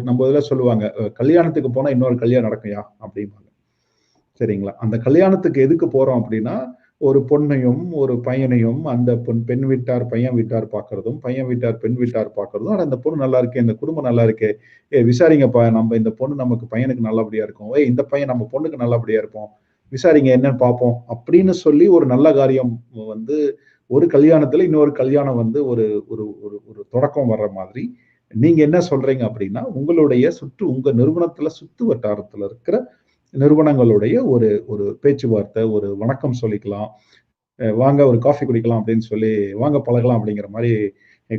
Speaker 1: நம்ம இதெல்லாம் சொல்லுவாங்க, கல்யாணத்துக்கு போனா இன்னொரு கல்யாணம் நடக்கையா அப்படிம்பாங்க. சரிங்களா? அந்த கல்யாணத்துக்கு எதுக்கு போறோம் அப்படின்னா, ஒரு பொண்ணையும் ஒரு பையனையும் அந்த பெண் வீட்டார் பையன் வீட்டார் பார்க்கறதும், பையன் வீட்டார் பெண் வீட்டார் பார்க்கறதும், ஆனா இந்த பொண்ணு நல்லா இருக்கு, இந்த குடும்பம் நல்லா இருக்கு, விசாரிங்கப்பா, நம்ம இந்த பொண்ணு நமக்கு பையனுக்கு நல்லபடியா இருக்கும், இந்த பையன் நம்ம பொண்ணுக்கு நல்லபடியா இருப்போம், விசாரிங்க என்னன்னு பார்ப்போம் அப்படின்னு சொல்லி ஒரு நல்ல காரியம் வந்து ஒரு கல்யாணத்துல இன்னொரு கல்யாணம் வந்து ஒரு ஒரு தொடக்கம் வர்ற மாதிரி நீங்க என்ன சொல்றீங்க அப்படின்னா, உங்க நிறுவனத்துல சுத்து வட்டாரத்துல இருக்கிற நிறுவனங்களுடைய ஒரு பேச்சுவார்த்தை, ஒரு வணக்கம் சொல்லிக்கலாம், வாங்க ஒரு காஃபி குடிக்கலாம் அப்படின்னு சொல்லி, வாங்க பழகலாம் அப்படிங்கிற மாதிரி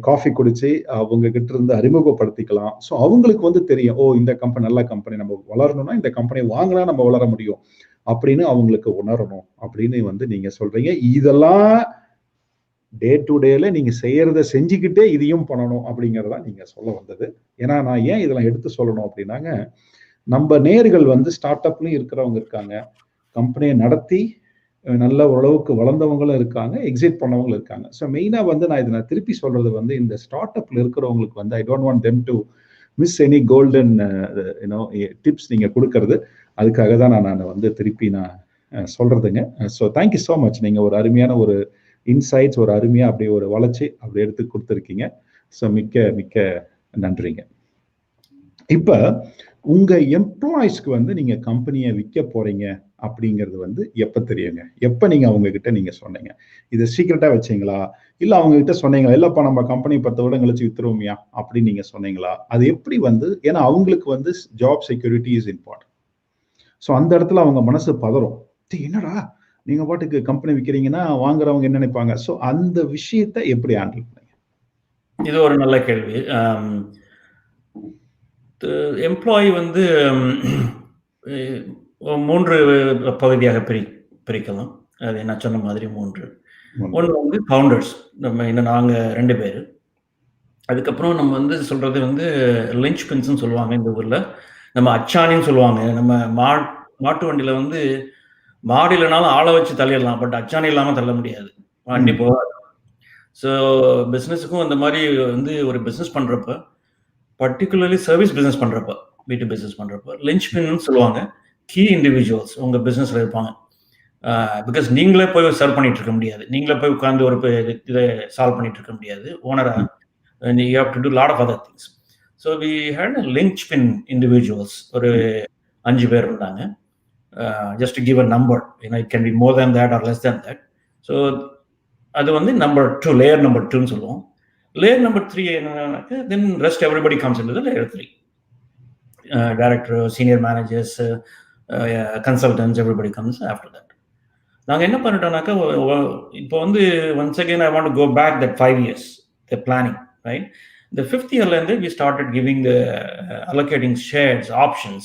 Speaker 1: காஃபி குடிச்சு அவங்க கிட்ட இருந்து அறிமுகப்படுத்திக்கலாம். ஸோ அவங்களுக்கு வந்து தெரியும், இந்த கம்பெனி நல்ல கம்பெனி, நம்ம வளரணும்னா இந்த கம்பெனி வாங்கினா நம்ம வளர முடியும் அப்படின்னு அவங்களுக்கு உணரணும் அப்படின்னு வந்து நீங்க சொல்றீங்க. இதெல்லாம் டே டு டேல நீங்க செய்யறத செஞ்சுக்கிட்டே இதையும் பண்ணணும் அப்படிங்கறதா நீங்க சொல்ல வந்தது. ஏன்னா நான் ஏன் இதெல்லாம் எடுத்து சொல்லணும் அப்படின்னாங்க, நம்ம நேர்கள் வந்து ஸ்டார்ட் அப்லயும் இருக்கிறவங்க இருக்காங்க, கம்பெனியை நடத்தி நல்ல ஓரளவுக்கு வளர்ந்தவங்களும் இருக்காங்க, எக்ஸிட் பண்ணவங்களும் இருக்காங்க. ஸோ மெயினா வந்து நான் திருப்பி சொல்றது வந்து, இந்த ஸ்டார்ட் அப்ல இருக்கிறவங்களுக்கு வந்து I don't want them to miss any golden tips நீங்க கொடுக்கறது. அதுக்காக தான் நான் வந்து திருப்பி சொல்றதுங்க. So thank you so much. நீங்க ஒரு அருமையான ஒரு இன்சைட்ஸ், ஒரு அருமையா அப்படியே ஒரு வளர்ச்சி அப்படி எடுத்து கொடுத்துருக்கீங்க. ஸோ மிக்க மிக்க நன்றிங்க. இப்ப உங்க எம்ப்ளாயிஸ்க்கு வந்து நீங்க கம்பெனியை விற்க போறீங்க அப்படிங்கிறது வந்து எப்ப தெரியுங்க? எப்ப நீங்க அவங்க கிட்ட நீங்க சொன்னீங்க? இதை சீக்கிரட்டா வச்சீங்களா? இல்ல அவங்க கிட்ட சொன்னீங்களா? இல்லப்பா நம்ம கம்பெனி 10 வருடம் கழிச்சு வித்துருவோம்யா அப்படின்னு நீங்க சொன்னீங்களா? அது எப்படி வந்து, ஏன்னா அவங்களுக்கு வந்து job security is important. So அந்த இடத்துல அவங்க மனசு பதறும். என்னடா நீங்க பாட்டுக்கு கம்பெனி விற்கிறீங்கன்னா வாங்குறவங்க என்ன நினைப்பாங்க? ஸோ அந்த விஷயத்தை எப்படி ஹேண்டில் பண்ணீங்க?
Speaker 2: இது ஒரு நல்ல கேள்வி. எம்ப்ளாயி வந்து 3 பகுதியாக பிரிக்கலாம். அது நான் சொன்ன மாதிரி 3. ஒன்று வந்து ஃபவுண்டர்ஸ். நாங்க 2 பேரு. அதுக்கப்புறம் நம்ம வந்து சொல்றது வந்து லிஞ்ச் பின்ஸ்ன்னு சொல்லுவாங்க இந்த ஊர்ல. நம்ம அச்சாணின்னு சொல்லுவாங்க. நம்ம மாட்டு வண்டியில வந்து மாடு இல்லனாலும் ஆள வச்சு தள்ளிடலாம். பட் அச்சாணி இல்லாம தள்ள முடியாது. வண்டி போகாது. ஸோ பிசினஸுக்கும் அந்த மாதிரி வந்து ஒரு பிசினஸ் பண்றப்ப, பர்ட்டிகுலர்லி சர்வீஸ் பிசினஸ் பண்றப்ப, B2B பிசினஸ் பண்றப்ப லிஞ்ச் பின்னு சொல்லுவாங்க. கீ இண்டிவிஜுவல்ஸ் உங்க பிசினஸ்ல இருப்பாங்க. பிகாஸ் நீங்களே போய் சர்வ் பண்ணிட்டு இருக்க முடியாது. நீங்களே போய் உட்கார்ந்து ஒரு இதை சால்வ் பண்ணிட்டு இருக்க முடியாது. ஓனரா and you have to do a lot of other things. So we had a linchpin individuals, ஒரு 5 பேர் இருந்தாங்க. Just to give a number, it can be more than that or less than that. So அது வந்து number 2, layer number 2ன்னு சொல்லுவோம். Layer number 3 என்னன்னாக்க, then rest everybody comes into the layer 3. Director, senior managers, consultants, everybody comes after that. நாங்க என்ன பண்ணிட்டோம்னாக்க, இப்போ வந்து once again I want to go back that 5 years, the planning. Right, the 5th year we started giving the allocating shares options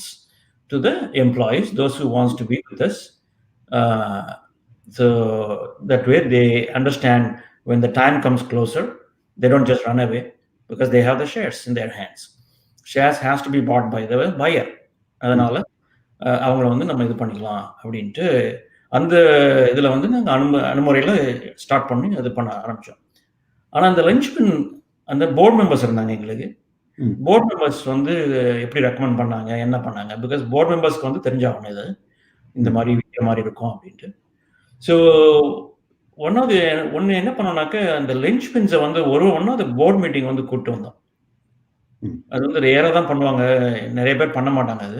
Speaker 2: to the employees, those who wants to be with us, so that way they understand when the time comes closer they don't just run away because they have the shares in their hands. Shares has to be bought by the buyer. அதனால அவங்கள வந்து நம்ம இது பண்ணிக்கலாம் அப்படின்ட்டு அந்த இதுல வந்து நாங்க அனுமுறையில ஸ்டார்ட் பண்ணி அது பண்ண ஆரம்பிச்சோம். ஆனா அந்த லஞ்ச்பின் அந்த போர்ட் மெம்பர்ஸ் இருந்தாங்க எங்களுக்கு. போர்ட் மெம்பர்ஸ் வந்து எப்படி ரெக்கமெண்ட் பண்ணாங்க, என்ன பண்ணாங்க? பிகாஸ் போர்ட் மெம்பர்ஸ்க்கு வந்து தெரிஞ்சாகணும் இது இந்த மாதிரி விற்கிற மாதிரி இருக்கும் அப்படின்ட்டு. ஸோ ஒன்று என்ன பண்ணோம்னாக்க, அந்த லிஞ்ச் பின்ஸை வந்து ஒன்னாவது போர்ட் மீட்டிங் வந்து கூப்பிட்டு வந்தோம். அது வந்து ரேராக தான் பண்ணுவாங்க, நிறைய பேர் பண்ண மாட்டாங்க. அது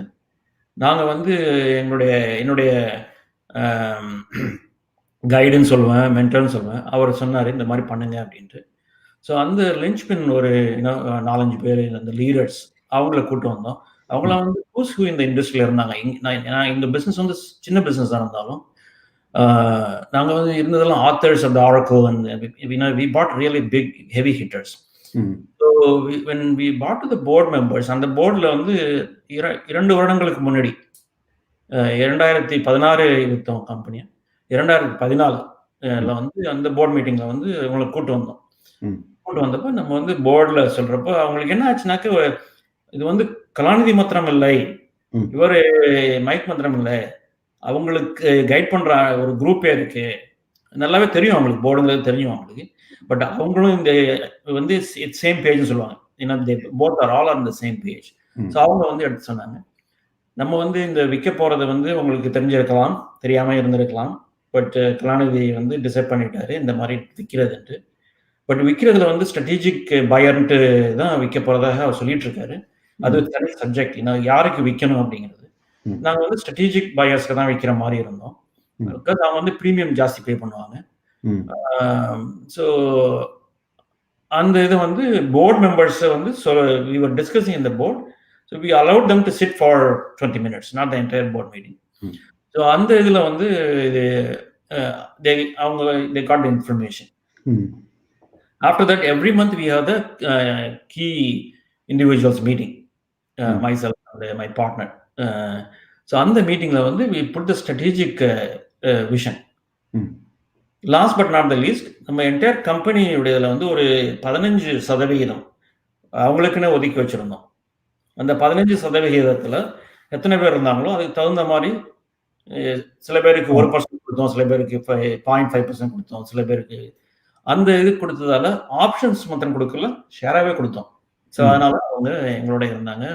Speaker 2: நாங்கள் வந்து என்னுடைய கைடுன்னு சொல்லுவேன், மென்டர்னு சொல்லுவேன். அவர் சொன்னார் இந்த மாதிரி பண்ணுங்க அப்படின்ட்டு. ஸோ அந்த லிஞ்ச்பின் ஒரு 4-5 பேர் அந்த லீடர்ஸ் அவங்கள கூப்பிட்டு வந்தோம். அவங்களாம் வந்து ஹூ இந்த இண்டஸ்ட்ரியில் இருந்தாங்க. நான் இந்த பிஸ்னஸ் வந்து சின்ன பிஸ்னஸ் தான் இருந்தாலும் நாங்கள் வந்து இருந்ததெல்லாம் authors of the Oracle and we bought really big heavy hitters. So when we bought to the board members, அந்த போர்டில் வந்து 2 வருடங்களுக்கு முன்னாடி 2016 விற்றோம் கம்பெனியை. 2014 வந்து அந்த போர்ட் மீட்டிங்கில் வந்து உங்களை கூப்பிட்டு வந்தோம். கூட்டு வந்தப்ப நம்ம வந்து போர்டில் சொல்றப்ப அவங்களுக்கு என்ன ஆச்சுனாக்க, இது வந்து கலாநிதி மாத்திரம் இல்லை, இவர் மைக் மாத்திரம் இல்லை, அவங்களுக்கு கைட் பண்ற ஒரு குரூப்பே இருக்கு. நல்லாவே தெரியும் அவங்களுக்கு, போர்டுங்கிறது தெரியும் அவங்களுக்கு. பட் அவங்களும் இந்த வந்து சேம் பேஜ்னு சொல்லுவாங்க. ஏன்னா both are all on the same page. So அவங்க வந்து எடுத்து சொன்னாங்க, நம்ம வந்து இந்த விற்க போறதை வந்து உங்களுக்கு தெரிஞ்சிருக்கலாம், தெரியாம இருந்திருக்கலாம். பட் கலாநிதி வந்து டிசைட் பண்ணிட்டாரு இந்த மாதிரி விற்கிறதுன்ட்டு. பட் விற்கிறதுல வந்து ஸ்ட்ராட்டஜிக் பயர்ன்ட்டு தான் விற்க போறதாக அவர் சொல்லிட்டு இருக்காரு. அது தனி சப்ஜெக்ட். யாருக்கு விற்கணும் அப்படிங்கிறது. நாங்க வந்து ஸ்ட்ராட்டஜிக் பயர்ஸ்க்கு தான் விற்கிற மாதிரி இருந்தோம். அவங்க வந்து ப்ரீமியம் ஜாஸ்தி பே பண்ணுவாங்க. ஸோ அந்த இது வந்து போர்ட் மெம்பர்ஸ் வந்து we were discussing in the board, so we allowed them to sit for 20 minutes, not the entire board meeting. So அந்த இதுல வந்து அவங்க they got the information. After that, every month we have the key individuals meeting, myself and my partner. So on the meeting we put the strategic vision. Last but not the least, நம்ம entire company உடையதுல வந்து ஒரு 15% அவங்களுக்குன்னு ஒதுக்கி வச்சிருந்தோம். அந்த 15% எத்தனை பேர் இருந்தாங்களோ அதுக்கு தகுந்த மாதிரி சில பேருக்கு 1% கொடுத்தோம், சில பேருக்கு 0.5% கொடுத்தோம், சில பேருக்கு அந்த இது கொடுத்ததால ஆப்ஷன்ஸ் மாத்திரம் கொடுக்கல, ஷேராகவே கொடுத்தோம். ஸோ அதனால அவங்க எங்களோட இருந்தாங்க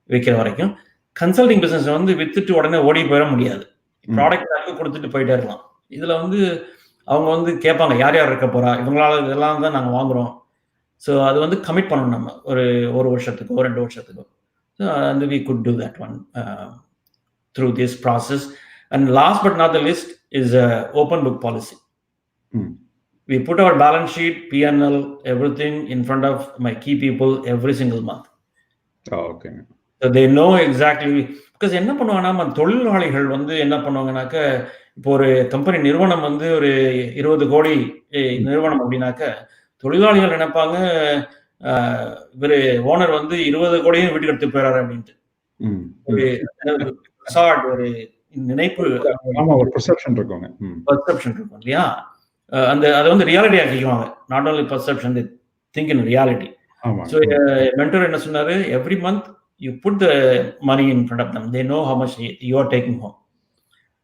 Speaker 2: விற்கிற வரைக்கும். கன்சல்டிங் பிஸ்னஸ் வந்து வித்துட்டு உடனே ஓடி போயிட முடியாது. ப்ராடக்ட் அங்கே கொடுத்துட்டு போயிட்டே இருக்கலாம். இதுல வந்து அவங்க வந்து கேட்பாங்க யார் யார் இருக்க போறா, இவங்களால இதெல்லாம் தான் நாங்க வாங்குறோம். ஸோ அது வந்து கமிட் பண்ணணும் நம்ம ஒரு வருஷத்துக்கோ 2 வருஷத்துக்கோ. So and we could do that one through this process. And last but not the least is a open book policy. We put our balance sheet, P&L, everything in front of my key people every single month.
Speaker 1: Okay.
Speaker 2: So they know exactly. Because என்ன பண்ணுவாங்கன்னா தொழிலாளிகள் வந்து என்ன பண்ணுவாங்கனாக்க, இப்போ ஒரு company நிறுவனம் வந்து ஒரு 20 கோடி நிறுவனம் அப்படின்னாக்க, தொழிலாளிகள் நினைப்பாங்க இவரு ஓனர் வந்து 20 கோடியும் வீட்டுக்கு எடுத்து போயிறாரு அப்படின்ட்டு. ஒரு நினைப்பு,
Speaker 1: ஒரு பெர்செப்ஷன் இருக்கும்
Speaker 2: இல்லையா? அந்த அதை வந்து ரியாலிட்டி ஆக்கிக்குவாங்க. Not only perception, they think in reality. So mentor என்ன சொன்னாரு, every month you put the money in front of them, they know how much you are taking home.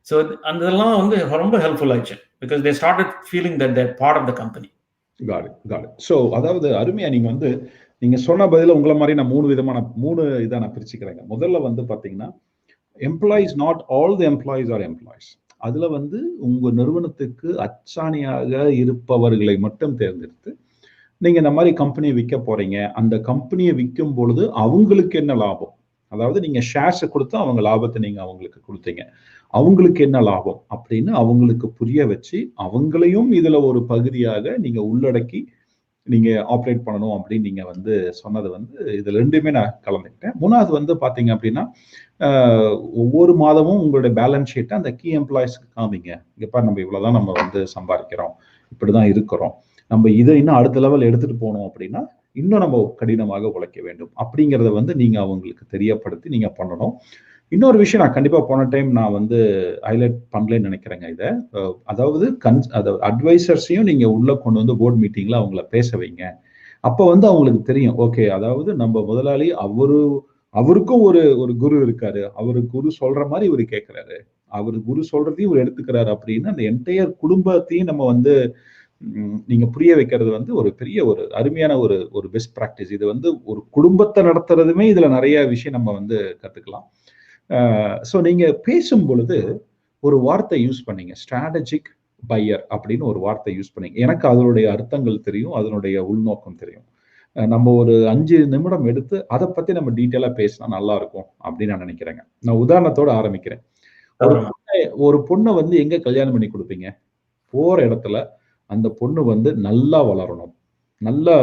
Speaker 2: So அதெல்லாம் வந்து ரொம்ப ஹெல்ப்ஃபுல் ஆயிடுச்சு, because they started feeling that they're part of the company.
Speaker 1: Got it. So அதாவது அருமையா நீங்க சொன்ன பதில உங்களை மாதிரி நான் 3 இதை நான் பிரிச்சுக்கிறேங்க. முதல்ல வந்து பாத்தீங்கன்னா, employees, not all the employees are employees. அதுல வந்து உங்க நிறுவனத்துக்கு அச்சாணியாக இருப்பவர்களை மட்டும் தேர்ந்தெடுத்து நீங்க இந்த மாதிரி கம்பெனியை விற்க போறீங்க. அந்த கம்பெனியை விற்கும் பொழுது அவங்களுக்கு என்ன லாபம், அதாவது நீங்க ஷேர்ஸ் கொடுத்து அவங்க லாபத்தை நீங்க அவங்களுக்கு கொடுத்தீங்க, அவங்களுக்கு என்ன லாபம் அப்படின்னு அவங்களுக்கு புரிய வச்சு அவங்களையும் இதுல ஒரு பகுதியாக நீங்க உள்ளடக்கி நீங்க ஆப்ரேட் பண்ணணும் அப்படின்னு நீங்க வந்து சொன்னது வந்து இதுல ரெண்டுமே நான் கலந்துக்கிட்டேன். 3வது வந்து பாத்தீங்க அப்படின்னா, ஒவ்வொரு மாதமும் உங்களுடைய பேலன்ஸ் ஷீட்டை அந்த கீ எம்ப்ளாயிஸ்க்கு காமிங்க. இங்கப்பா நம்ம இவ்வளவுதான் நம்ம வந்து சம்பாதிக்கிறோம், இப்படிதான் இருக்கிறோம், நம்ம இதை இன்னும் அடுத்த லெவல் எடுத்துட்டு போனோம் அப்படின்னா இன்னும் நம்ம கடினமாக உழைக்க வேண்டும் அப்படிங்கிறத வந்து நீங்க அவங்களுக்கு தெரியப்படுத்தி நீங்க பண்ணணும். இன்னொரு விஷயம் நான் கண்டிப்பா போன டைம் நான் வந்து ஹைலைட் பண்ணலன்னு நினைக்கிறேங்க. இதை அதாவது அட்வைசர்ஸையும் நீங்க உள்ள கொண்டு வந்து போர்ட் மீட்டிங்ல அவங்கள பேச வைங்க. அப்ப வந்து அவங்களுக்கு தெரியும், ஓகே, அதாவது நம்ம முதலாளி அவருக்கும் ஒரு குரு இருக்காரு, அவரு குரு சொல்ற மாதிரி இவரு கேட்கிறாரு, அவரு குரு சொல்றதையும் இவர் எடுத்துக்கிறாரு அப்படின்னு அந்த என்டையர் குடும்பத்தையும் நம்ம வந்து நீங்க புரிய வைக்கிறது வந்து ஒரு பெரிய ஒரு அருமையான ஒரு பெஸ்ட் பிராக்டிஸ். இது வந்து ஒரு குடும்பத்தை நடத்துறதுமே இதுல நிறைய விஷயம் நம்ம வந்து கத்துக்கலாம். ஸோ நீங்க பேசும் பொழுது ஒரு வார்த்தை யூஸ் பண்ணீங்க, ஸ்ட்ராட்டஜிக் பையர் அப்படின்னு ஒரு வார்த்தை யூஸ் பண்ணீங்க. எனக்கு அதனுடைய அர்த்தங்கள் தெரியும், அதனுடைய உள்நோக்கம் தெரியும். நம்ம ஒரு 5 நிமிடம் எடுத்து அதை பத்தி நம்ம டீட்டெயிலா பேசினா நல்லா இருக்கும் அப்படின்னு நான் நினைக்கிறேங்க. நான் உதாரணத்தோட ஆரம்பிக்கிறேன். ஒரு பொண்ணை வந்து எங்க கல்யாணம் பண்ணி கொடுப்பீங்க? போற இடத்துல அந்த பொண்ணு வந்து நல்லா வளரணும், நல்லா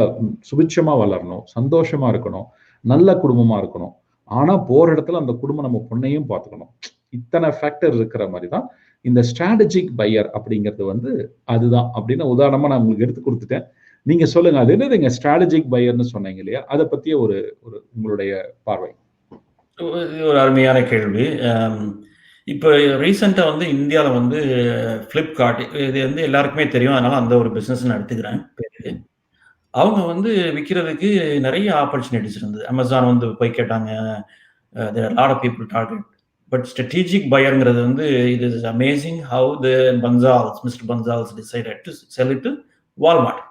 Speaker 1: சுபிட்சமா வளரணும், சந்தோஷமா இருக்கணும், நல்ல குடும்பமா இருக்கணும். ஆனா போற இடத்துல அந்த குடும்பம் நம்ம பொண்ணையும் பார்த்துக்கணும். இத்தனை ஃபேக்டர் இருக்கிற மாதிரி தான் இந்த ஸ்ட்ராட்டஜிக் பையர் அப்படிங்கிறது வந்து அதுதான் அப்படின்னு உதாரணமா நான் உங்களுக்கு எடுத்து கொடுத்துட்டேன். நீங்க சொல்லுங்க, அது என்னதுங்க ஸ்ட்ராட்டஜிக் பையர்னு சொன்னீங்க இல்லையா, அதை பத்திய ஒரு உங்களுடைய பார்வை.
Speaker 2: ஒரு அருமையான கேள்வி. இப்போ ரீசெண்டாக வந்து இந்தியாவில் வந்து ஃப்ளிப்கார்ட், இது வந்து எல்லாருக்குமே தெரியும், அதனால அந்த ஒரு பிஸ்னஸ் நான் எடுத்துக்கிறேன் பேருக்கு. அவங்க வந்து விற்கிறதுக்கு நிறைய ஆப்பர்ச்சுனிட்டிஸ் இருந்தது. அமேசான் வந்து போய் கேட்டாங்க, lot of people target. But strategic பையருங்கிறது வந்து it is amazing how mister Bansals decided to sell it to Walmart.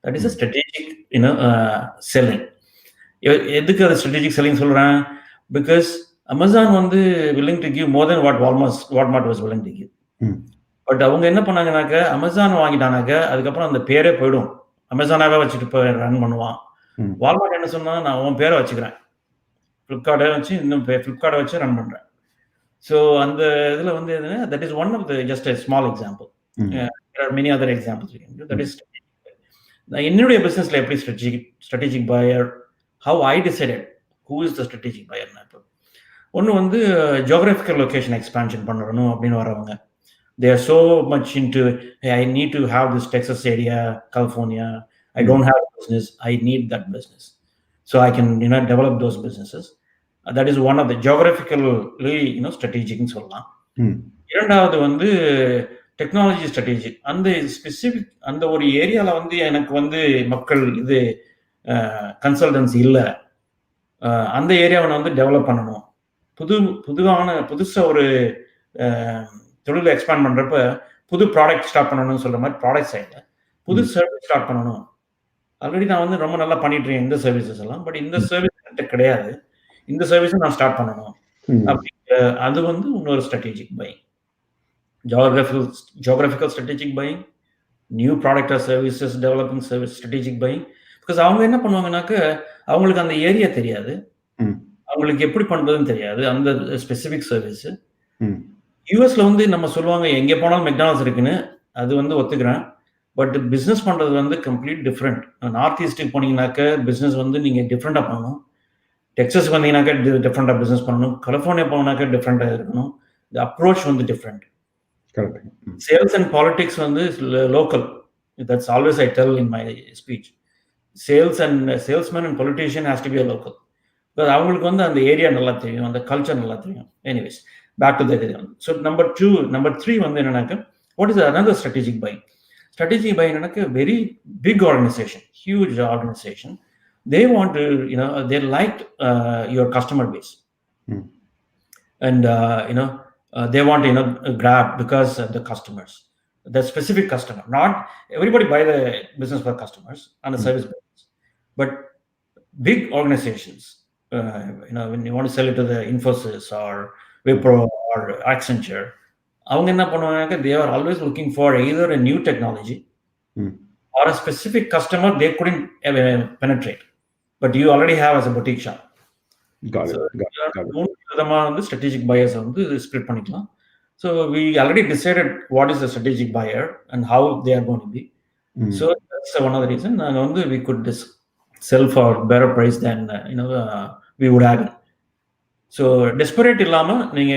Speaker 2: That is a strategic selling. எதுக்கு அது ஸ்ட்ராட்டஜிக் செல்லிங் சொல்கிறேன்? பிகாஸ் Amazon வந்து willing to give more than what Walmart was willing to give. But அவங்க என்ன பண்ணாங்கனாக்க, Amazon வாங்கிட்டானாக்க அதுக்கப்புறம் அந்த பேரே போயிடும், அமேசானாவே வச்சுட்டு போய் ரன் பண்ணுவான். வால்மார்ட் என்ன சொன்னா, நான் உன் பேரை வச்சுக்கிறேன், ஃப்ளிப்கார்ட்டை வச்சு இன்னும் ஃப்ளிப்கார்ட்டை வச்சு ரன் பண்றேன். ஸோ அந்த இதில் வந்து எதுனா, that is one of the just a small example. There are many other examples we can do. That is என்னுடைய பிசினஸ்ல எப்படி strategic buyer, how I decided who is the strategic buyer. ஒன்று வந்து ஜியோகிராஃபிக்கல் லொக்கேஷன் எக்ஸ்பான்ஷன் பண்ணணும் அப்படின்னு வரவங்க. They are so much into, hey, I need to have this Texas area, California. I don't have a business. I need that business. So I can, develop those businesses. That is one of the geographically, strategic சொல்லலாம். இரண்டாவது வந்து technology strategy. அந்த specific அந்த ஒரு ஏரியாவில் வந்து எனக்கு வந்து மக்கள் இது கன்சல்டன்சி இல்லை, அந்த ஏரியாவை வந்து டெவலப் பண்ணணும். புதுசாக ஒரு தொழிலை எக்ஸ்பேண்ட் பண்ணுறப்ப புது ப்ராடக்ட் ஸ்டார்ட் பண்ணணும்னு சொல்கிற மாதிரி ப்ராடக்ட் சைடில் புது சர்வீஸ் ஸ்டார்ட் பண்ணணும். ஆல்ரெடி நான் வந்து ரொம்ப நல்லா பண்ணிட்டுருக்கேன் இந்த சர்வீசஸ் எல்லாம், பட் இந்த சர்வீஸ் என்கிட்ட கிடையாது, இந்த சர்வீஸும் நான் ஸ்டார்ட் பண்ணணும் அப்படிங்கிற அது வந்து இன்னொரு strategic buy. geographical strategic buying, new product or services developing service strategic buying. Because அவங்க என்ன பண்ணுவாங்கன்னாக்க அவங்களுக்கு அந்த ஏரியா தெரியாது, அவங்களுக்கு எப்படி பண்றதுன்னு தெரியாது, அந்த ஸ்பெசிபிக் சர்வீஸ். யூஎஸ்ல வந்து நம்ம சொல்லுவாங்க எங்கே போனாலும் மெக்டானல்ட்ஸ் இருக்குன்னு, அது வந்து ஒத்துக்கிறேன். பட் பிஸ்னஸ் பண்றது வந்து கம்ப்ளீட் டிஃப்ரெண்ட். நார்த் ஈஸ்ட்டுக்கு போனீங்கன்னாக்க பிஸ்னஸ் வந்து நீங்க டிஃப்ரெண்டா பண்ணணும். டெக்ஸஸ் வந்தீங்கன்னாக்க டிஃப்ரெண்டா பிஸ்னஸ் பண்ணணும். கலிஃபோர்னியா போனாக்க டிஃப்ரெண்டா இருக்கணும். தி அப்ரோச் வந்து டிஃப்ரெண்ட். சேல்ஸ் அண்ட் பாலிடிக்ஸ் வந்து local. That's always I tell in my speech. Salesman and politician has to be local. அவங்களுக்கு வந்து அந்த ஏரியா நல்லா தெரியும், அந்த கல்ச்சர் நல்லா தெரியும். Anyways, back to that. So number 3 வந்து என்னன்னாக்க, what is another strategic buying? Strategic buying என்னன்னாக்க very big organisation, huge organisation. They want to, they like your customer base. And, they want to, grab because of the customers, the specific customer. Not everybody buy the business for customers and the service business. But big organizations, when you want to sell it to the Infosys or Wipro or Accenture, அவங்க என்ன பண்ணுவாங்க, they are always looking for either a new technology or a specific customer they couldn't penetrate, but you already have as a boutique shop. Got it. விதமான வந்து strategic buyers வந்து split பண்ணிக்கலாம். So we already decided what is the strategic buyer and how they are going to be. So that's one of the reason நாங்க வந்து we could sell for better price than we would have. So desperate இல்லாம நீங்க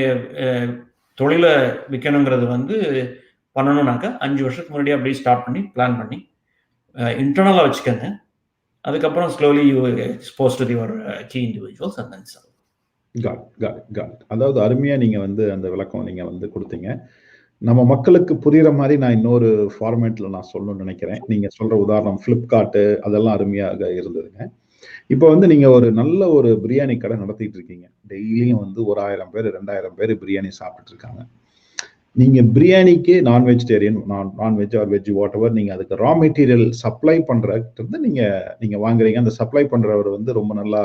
Speaker 2: தொழிலை விற்கணுங்கிறது வந்து பண்ணணும்னாக்கா 5 வருஷத்துக்கு முன்னாடி அப்படியே start பண்ணி பிளான் பண்ணி இன்டர்னலாக வச்சுக்கோங்க. அதுக்கப்புறம் slowly you expose to your key individuals and then sell.
Speaker 1: got. அதாவது அருமையா நீங்க வந்து அந்த விளக்கம் நீங்க வந்து கொடுத்தீங்க. நம்ம மக்களுக்கு புரியுற மாதிரி நான் இன்னொரு ஃபார்மேட்ல நான் சொல்லணும்னு நினைக்கிறேன். நீங்க சொல்ற உதாரணம் ஃபிளிப்கார்ட் அதெல்லாம் அருமையாக இருந்ததுங்க. இப்போ வந்து நீங்க ஒரு நல்ல ஒரு பிரியாணி கடை நடத்திட்டு இருக்கீங்க. டெய்லியும் வந்து 1000 பேர் 2000 பேர் பிரியாணி சாப்பிட்டு இருக்காங்க. நீங்க பிரியாணிக்கு non vegetarian, non veg or veg whatever, நீங்க அதுக்கு ரா மெட்டீரியல் சப்ளை பண்றது நீங்க வாங்குறீங்க. அந்த சப்ளை பண்றவர் வந்து ரொம்ப நல்லா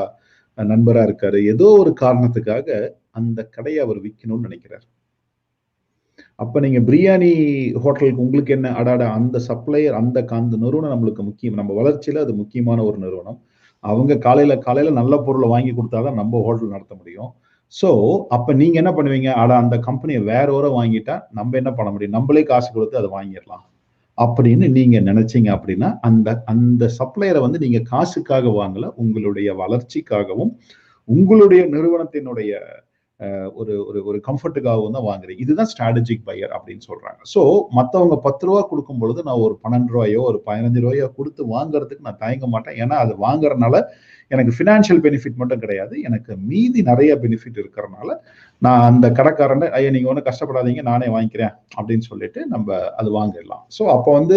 Speaker 1: நண்பரா இருக்காரு. ஏதோ ஒரு காரணத்துக்காக அந்த கடையை அவர் விற்கணும்னு நினைக்கிறார். அப்ப நீங்க பிரியாணி ஹோட்டலுக்கு உங்களுக்கு என்ன, அடாடா அந்த சப்ளையர் அந்த நிறுவனம் நம்மளுக்கு முக்கியம். நம்ம வளர்ச்சியில அது முக்கியமான ஒரு நிறுவனம். அவங்க காலையில நல்ல பொருளை வாங்கி கொடுத்தாதான் நம்ம ஹோட்டல் நடத்த முடியும். ஸோ அப்ப நீங்க என்ன பண்ணுவீங்க, அந்த கம்பெனியை வேற ஒரு வாங்கிட்டா நம்ம என்ன பண்ண முடியும், நம்மளே காசு கொடுத்து அதை வாங்கிடலாம் அப்படின்னு நீங்க நினைச்சீங்க. அப்படின்னா அந்த சப்ளையரை வந்து நீங்க காசுக்காக வாங்கல, உங்களுடைய வளர்ச்சிக்காகவும் உங்களுடைய நிறுவனத்தினுடைய ஒரு கம்ஃபர்ட்டுக்காகவும் தான் வாங்குறீங்க. இதுதான் ஸ்ட்ராட்டஜிக் பையர் அப்படின்னு சொல்றாங்க. ஸோ மற்றவங்க 10 ரூபா கொடுக்கும் பொழுது நான் ஒரு 12 ரூபாயோ ஒரு 15 ரூபாயோ கொடுத்து வாங்குறதுக்கு நான் தயங்க மாட்டேன். ஏன்னா அது வாங்குறதுனால எனக்கு ஃபினான்ஷியல் பெனிஃபிட் மட்டும் கிடையாது, எனக்கு மீதி நிறைய பெனிஃபிட் இருக்கிறதுனால நான் அந்த கடைக்காரன் நீங்க ஒன்றும் கஷ்டப்படாதீங்க நானே வாங்கிக்கிறேன் அப்படின்னு சொல்லிட்டு நம்ம அது வாங்கிடலாம். ஸோ அப்போ வந்து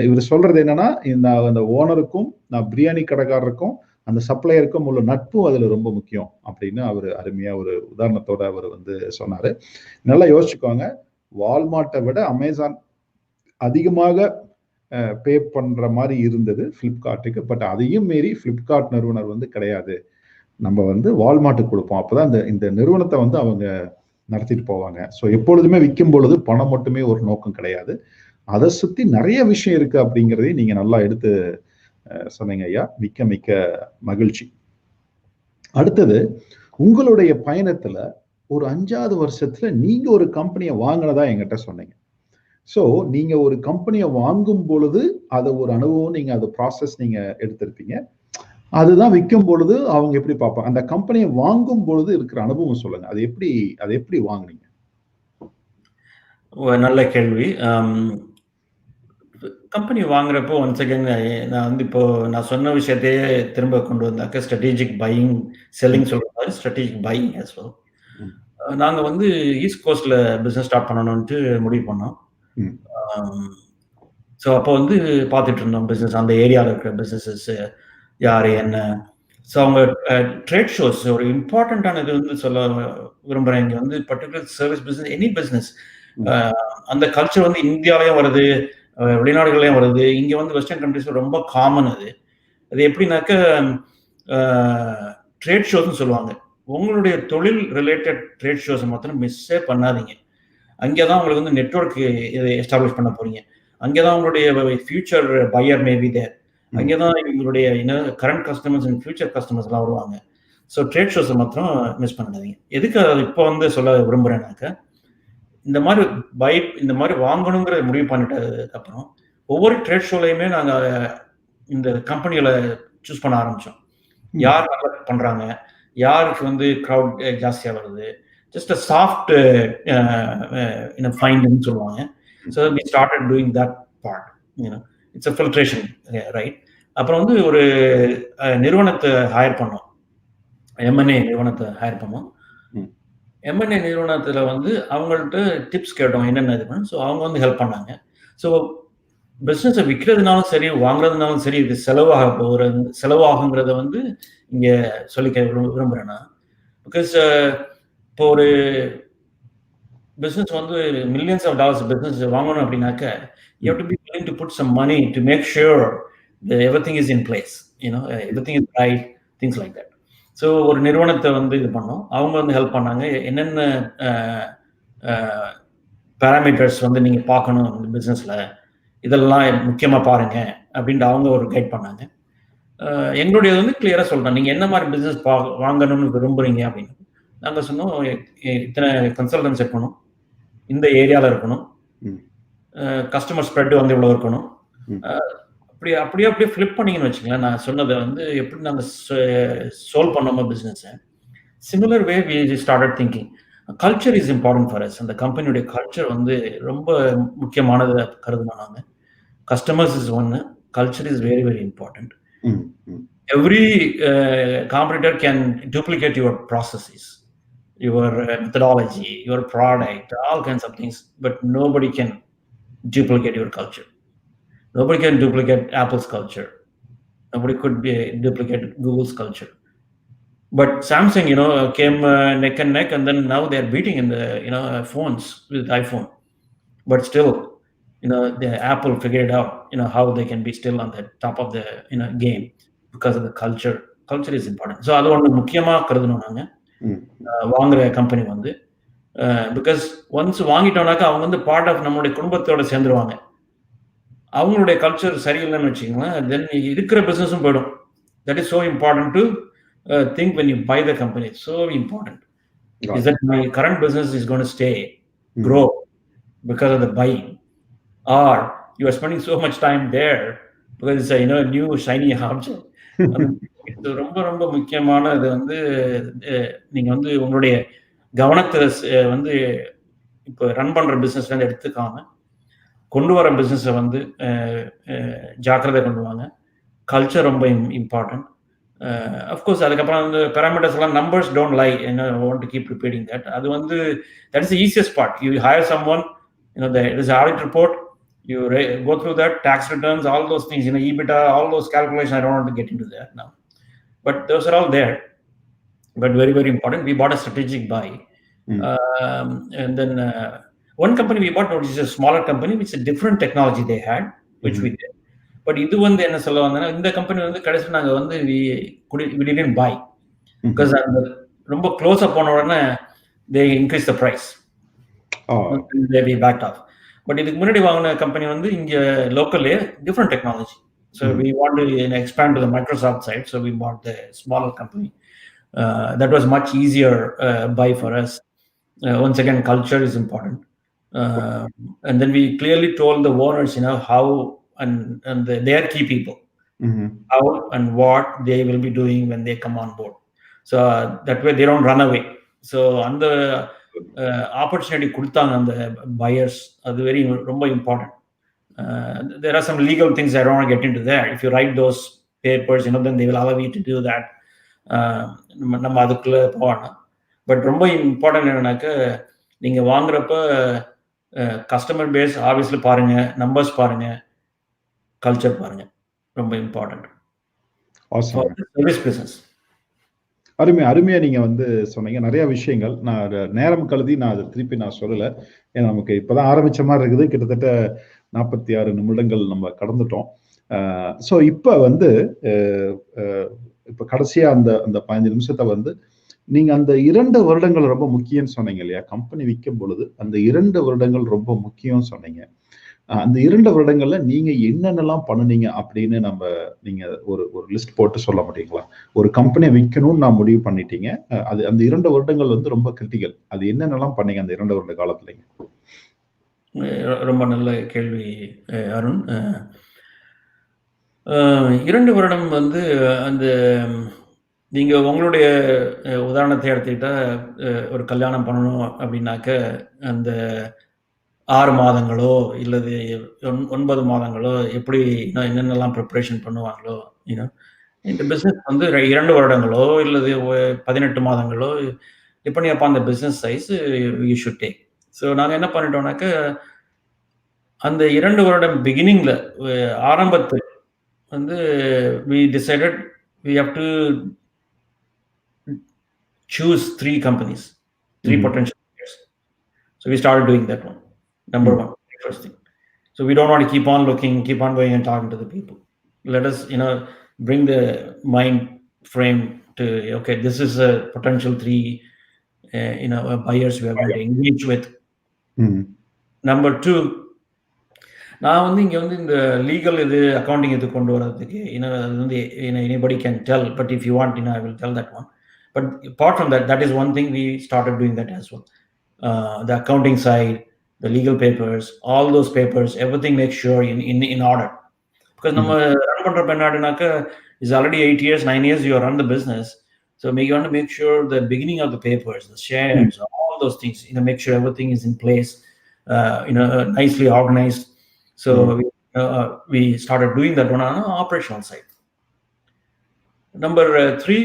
Speaker 1: இவர் சொல்றது என்னன்னா, இந்த ஓனருக்கும் நான் பிரியாணி கடைக்காரருக்கும் அந்த சப்ளையருக்கும் உள்ள நட்பும் அதுல ரொம்ப முக்கியம் அப்படின்னு அவர் அருமையா ஒரு உதாரணத்தோட அவர் வந்து சொன்னாரு. நல்லா யோசிச்சுக்கோங்க, வால்மார்ட்டை விட அமேசான் அதிகமாக பே பண்ற மாதிரி இருந்தது பிளிப்கார்ட்டுக்கு. பட் அதையும் மீறி பிளிப்கார்ட் நிறுவனர் வந்து கிடையாது, நம்ம வந்து வால்மார்ட்டுக்கு கொடுப்போம், அப்பதான் இந்த நிறுவனத்தை வந்து அவங்க நடத்திட்டு போவாங்க. ஸோ எப்பொழுதுமே விற்கும் பொழுது பணம் மட்டுமே ஒரு நோக்கம் கிடையாது, அதை சுத்தி நிறைய விஷயம் இருக்கு அப்படிங்கிறதையும் நீங்க நல்லா எடுத்து சொன்னீங்க ஐயா. மிக்க மகிழ்ச்சி. அடுத்தது, உங்களுடைய பயணத்துல ஒரு 5வது வருஷத்துல நீங்க ஒரு கம்பெனியை வாங்கினதா என்கிட்ட சொன்னீங்க. ஸோ நீங்க ஒரு கம்பெனியை வாங்கும் பொழுது அதை ஒரு அனுபவம், நீங்க அது ப்ராசஸ் நீங்க எடுத்திருப்பீங்க. அதுதான் விற்கும் பொழுது அவங்க எப்படி பார்ப்பாங்க. அந்த கம்பெனியை வாங்கும் பொழுது இருக்கிற அனுபவம் சொல்லுங்க, அது எப்படி வாங்குனீங்க?
Speaker 2: நல்ல கேள்வி. கம்பெனி வாங்குறப்போ ஒன்ஸ் அகேன் நான் வந்து இப்போ நான் சொன்ன விஷயத்தையே திரும்ப கொண்டு வந்தாக்க ஸ்ட்ராட்டஜிக் பையிங், செல்லிங் சொல்ற மாதிரி ஸ்ட்ராட்டஜிக் பையிங் ஆஸ் வெல். நாங்கள் வந்து ஈஸ்ட் கோஸ்ட்ல பிஸ்னஸ் ஸ்டார்ட் பண்ணணும்ட்டு முடிவு பண்ணோம். ஸோ அப்போ வந்து பார்த்துட்டு இருந்தோம் பிஸ்னஸ், அந்த ஏரியாவில் இருக்கிற பிஸ்னஸஸ் யார் என்ன. ஸோ அவங்க ட்ரேட் ஷோஸ் ஒரு இம்பார்ட்டண்ட்டான இது வந்து சொல்ல விரும்புகிறேன். இங்கே வந்து particular service business, any business, அந்த கல்ச்சர் வந்து இந்தியாவிலையும் வருது, வெளிநாடுகளையும் வருது. இங்கே வந்து வெஸ்டர்ன் கண்ட்ரிஸ் ரொம்ப காமன். அது எப்படின்னாக்க ட்ரேட் ஷோஸ்ன்னு சொல்லுவாங்க. உங்களுடைய தொழில் ரிலேட்டட் ட்ரேட் ஷோஸை மாத்திரம் மிஸ்ஸே பண்ணாதீங்க. அங்கேதான் உங்களுக்கு வந்து நெட்வொர்க் இதை எஸ்டாப்ளிஷ் பண்ண போறீங்க. அங்கேதான் உங்களுடைய ஃபியூச்சர் பையர் மேபி தேர். அங்கேதான் எங்களுடைய current customers and future customers எல்லாம் வருவாங்க. ஸோ ட்ரேட் ஷோஸை மாத்திரம் மிஸ் பண்ணாதீங்க. எதுக்கு அதை இப்போ வந்து சொல்ல விரும்புறேன்னாக்க, இந்த மாதிரி வாங்கணுங்கிற முடிவு பண்ணிட்டதுக்கு அப்புறம் ஒவ்வொரு ட்ரேட் ஷோலையுமே நாங்க இந்த கம்பெனிகளை சூஸ் பண்ண ஆரம்பிச்சோம். யார் நல்லா பண்றாங்க, யாருக்கு வந்து க்ரௌட் ஜாஸ்தியா வருது, ஜஸ்ட் அ சாஃப்ட் ஃபைண்டிங் சொல்லுவாங்க. So we started doing that part. It's a filtration, right? அப்புறம் வந்து ஒரு நிறுவனத்தை ஹையர் பண்ணோம். M&A நிறுவனத்தை ஹையர் பண்ணோம். M&A நிறுவனத்துல வந்து அவங்கள்ட்ட டிப்ஸ் கேட்டோம், என்னென்ன இது பண்ண. ஸோ அவங்க வந்து ஹெல்ப் பண்ணாங்க. ஸோ பிஸ்னஸை விற்கிறதுனாலும் சரி, வாங்குறதுனாலும் சரி, இது செலவாகுங்கிறத வந்து இங்க சொல்லிக்க விரும்புறேன்னா, பிகாஸ் இப்போ ஒரு பிஸ்னஸ் வந்து millions of dollars பிஸ்னஸ் வாங்கணும் அப்படின்னாக்க, you have to be willing to put some money to make sure that everything is in place, everything is right, things like that. So ஒரு நிறுவனத்தை வந்து இது பண்ணோம். அவங்க வந்து ஹெல்ப் பண்ணாங்க. என்னென்ன பேராமீட்டர்ஸ் வந்து நீங்க பார்க்கணும் இந்த பிஸ்னஸ்ல, இதெல்லாம் முக்கியமா பாருங்க அப்படின்ட்டு அவங்க ஒரு கைட் பண்ணாங்க. எங்களுடைய வந்து கிளியரா சொல்றோம், நீங்க என்ன மாதிரி பிசினஸ் வாங்கணும்னு விரும்புறீங்க அப்படின்னு. நாங்க சொன்னோம், இத்தனை கன்சல்டன்ஸ் இருக்கணும், இந்த ஏரியால இருக்கணும், கஸ்டமர் ஸ்ப்ரெட் வந்து இவ்வளவு இருக்கணும். அப்படியே ஃபிளிப் பண்ணீங்கன்னு வச்சுங்களேன். நான் சொன்னதை வந்து எப்படி நாங்க சால்வ் பண்ணோமோ business, similar way we started thinking. Culture is important for us. அந்த கம்பெனியுடைய கல்ச்சர் வந்து ரொம்ப முக்கியமானதை கருதுனோம் நாங்க. கஸ்டமர்ஸ் இஸ் ஒன்னு, culture is very very important. Every competitor can duplicate your processes, your methodology, your product, all kinds of things, but nobody can duplicate your culture. Nobody can duplicate Apple's culture. Nobody could duplicate Google's culture. But Samsung, came neck and neck, and then now they're beating in the, phones with iPhone. But still, the Apple figured out, how they can be still on the top of the, game because of the culture. Culture is important. So அது ஒன்று முக்கியமாக கருதணும் நாங்க வாங்குற company வந்து. Because once வாங்கிட்டோம்னாக்கா அவங்க வந்து part of நம்மளுடைய குடும்பத்தோட சேர்ந்துருவாங்க. அவங்களுடைய கல்ச்சர் சரியில்லைன்னு வச்சுக்கோங்களேன், தென் இருக்கிற பிஸ்னஸும் போயிடும். That is so important to think when you buy the company. It's so important. Is that my current business is going to stay, grow because of the buying, or you are spending so much time there because it's a new shiny object. இது ரொம்ப ரொம்ப முக்கியமான. இது வந்து நீங்க வந்து உங்களுடைய கவனத்தை வந்து இப்போ ரன் பண்ற பிசினஸ்ல இருந்து எடுத்துக்காம கொண்டு வர பிசினஸை வந்து ஜாக்கிரதை கொண்டு வாங்க. கல்ச்சர் ரொம்ப இம்பார்ட்டன்ட். அஃப்கோர்ஸ் அதுக்கப்புறம் வந்து பேராமீட்டர்ஸ் எல்லாம் numbers don't lie. Want to keep repeating that. அது வந்து that is the easiest part. You hire someone, there is an audit report, you go through that, tax returns, all those things, EBITDA, all those calculations. I don't want to get into that now, but those are all there. But very very important, we bought a strategic buy. And then one company we bought, which is a smaller company, which is a different technology they had, which we did. But இது வந்து என்ன சொல்ல வந்தேன்னா, இந்த company வந்து கடைசியில் நாங்கள் வந்து we didn't buy because அந்த ரொம்ப க்ளோஸாக போன உடனே they increase the price. We backed off. But இதுக்கு முன்னாடி வாங்கின கம்பெனி வந்து இங்கே லோக்கல்லே different technology. So we want to expand to the Microsoft side, so we bought the smaller company. That was much easier buy for us. Once again, culture is important. And then we clearly told the owners, how and their key people, how and what they will be doing when they come on board. So that way they don't run away. So அந்த opportunity கொடுத்தாங்க அந்த buyers. அது very ரொம்ப important. There are some legal things I don't want to get into there. If you write those papers, then they will allow you to do that. நம்ம அதுக்குள்ள போகணும். But ரொம்ப important என்னன்னாக்க, நீங்க வாங்குறப்ப கஸ்டமர் பேஸ் ஆப்வியஸ்லி பாருங்க, numbers பாருங்க, culture பாருங்க, ரொம்ப இம்பார்ட்டன்ட். Service business.
Speaker 1: அருமையா நீங்க வந்து சொன்னீங்க நிறைய விஷயங்கள். நான் நேரம் கருதி நான் அதை திருப்பி நான் சொல்லலை. ஏன்னா நமக்கு இப்பதான் ஆரம்பிச்ச மாதிரி இருக்குது. கிட்டத்தட்ட 46 நிமிடங்கள் நம்ம கடந்துட்டோம். ஸோ இப்போ வந்து இப்போ கடைசியா அந்த 15 நிமிஷத்தை வந்து நீங்க அந்த 2 வருடங்கள் ரொம்ப முக்கியம்னு சொன்னீங்க இல்லையா? கம்பெனி விக்கும் பொழுது அந்த 2 வருடங்கள் ரொம்ப முக்கியம்னு சொன்னீங்க. அந்த 2 வருடங்கள்ல நீங்க என்னென்னலாம் பண்ணுனீங்க அப்படின்னு நீங்க ஒரு ஒரு லிஸ்ட் போட்டு சொல்ல முடியுங்களா? ஒரு கம்பெனிய விக்கணும்னு நான் முடிவு பண்ணிட்டீங்க. அது அந்த 2 வருடங்கள் வந்து ரொம்ப கிரிட்டிக்கல். அது என்னென்னலாம் பண்ணீங்க அந்த 2 வருட காலத்துலங்க?
Speaker 2: ரொம்ப நல்ல கேள்வி அருண். 2 வருடம் வந்து அந்த நீங்க உங்களுடைய உதாரணத்தை எடுத்துக்கிட்டா, ஒரு கல்யாணம் பண்ணணும் அப்படின்னாக்க, அந்த 6 மாதங்களோ இல்லது 9 மாதங்களோ எப்படி என்னென்னலாம் ப்ரிப்பரேஷன் பண்ணுவாங்களோ, யூ நோ இந்த பிசினஸ் வந்து 2 வருடங்களோ இல்லது 18 மாதங்களோ depending upon the business size you should take. So நாங்க என்ன பண்ணிட்டோம்னாக்க, அந்த 2 வருடம் பிகினிங்ல ஆரம்பத்தில் வந்து we decided we have to choose 3 companies, 3 potential players. So we started doing that one. Number one, first thing. So we don't want to keep on looking, keep on going and talking to the people. Let us, bring the mind frame to, okay, this is a potential 3, buyers we are going to engage with. Number 2, நான் வந்து இங்க வந்து இந்த legal accounting கொண்டு வரதுக்கு, அது வந்து anybody can tell, but if you want, I will tell that one. But apart from that, that is one thing we started doing that as well. The accounting side, the legal papers, all those papers, everything make sure in order. Because நம்ம run பண்றப்ப என்னன்னாக்க, is already 8 years, 9 years you run the business. So you want to make sure the beginning of the papers, the shares, all those things, make sure everything is in place, nicely organized. So we started doing that one on an operational side. Number 3,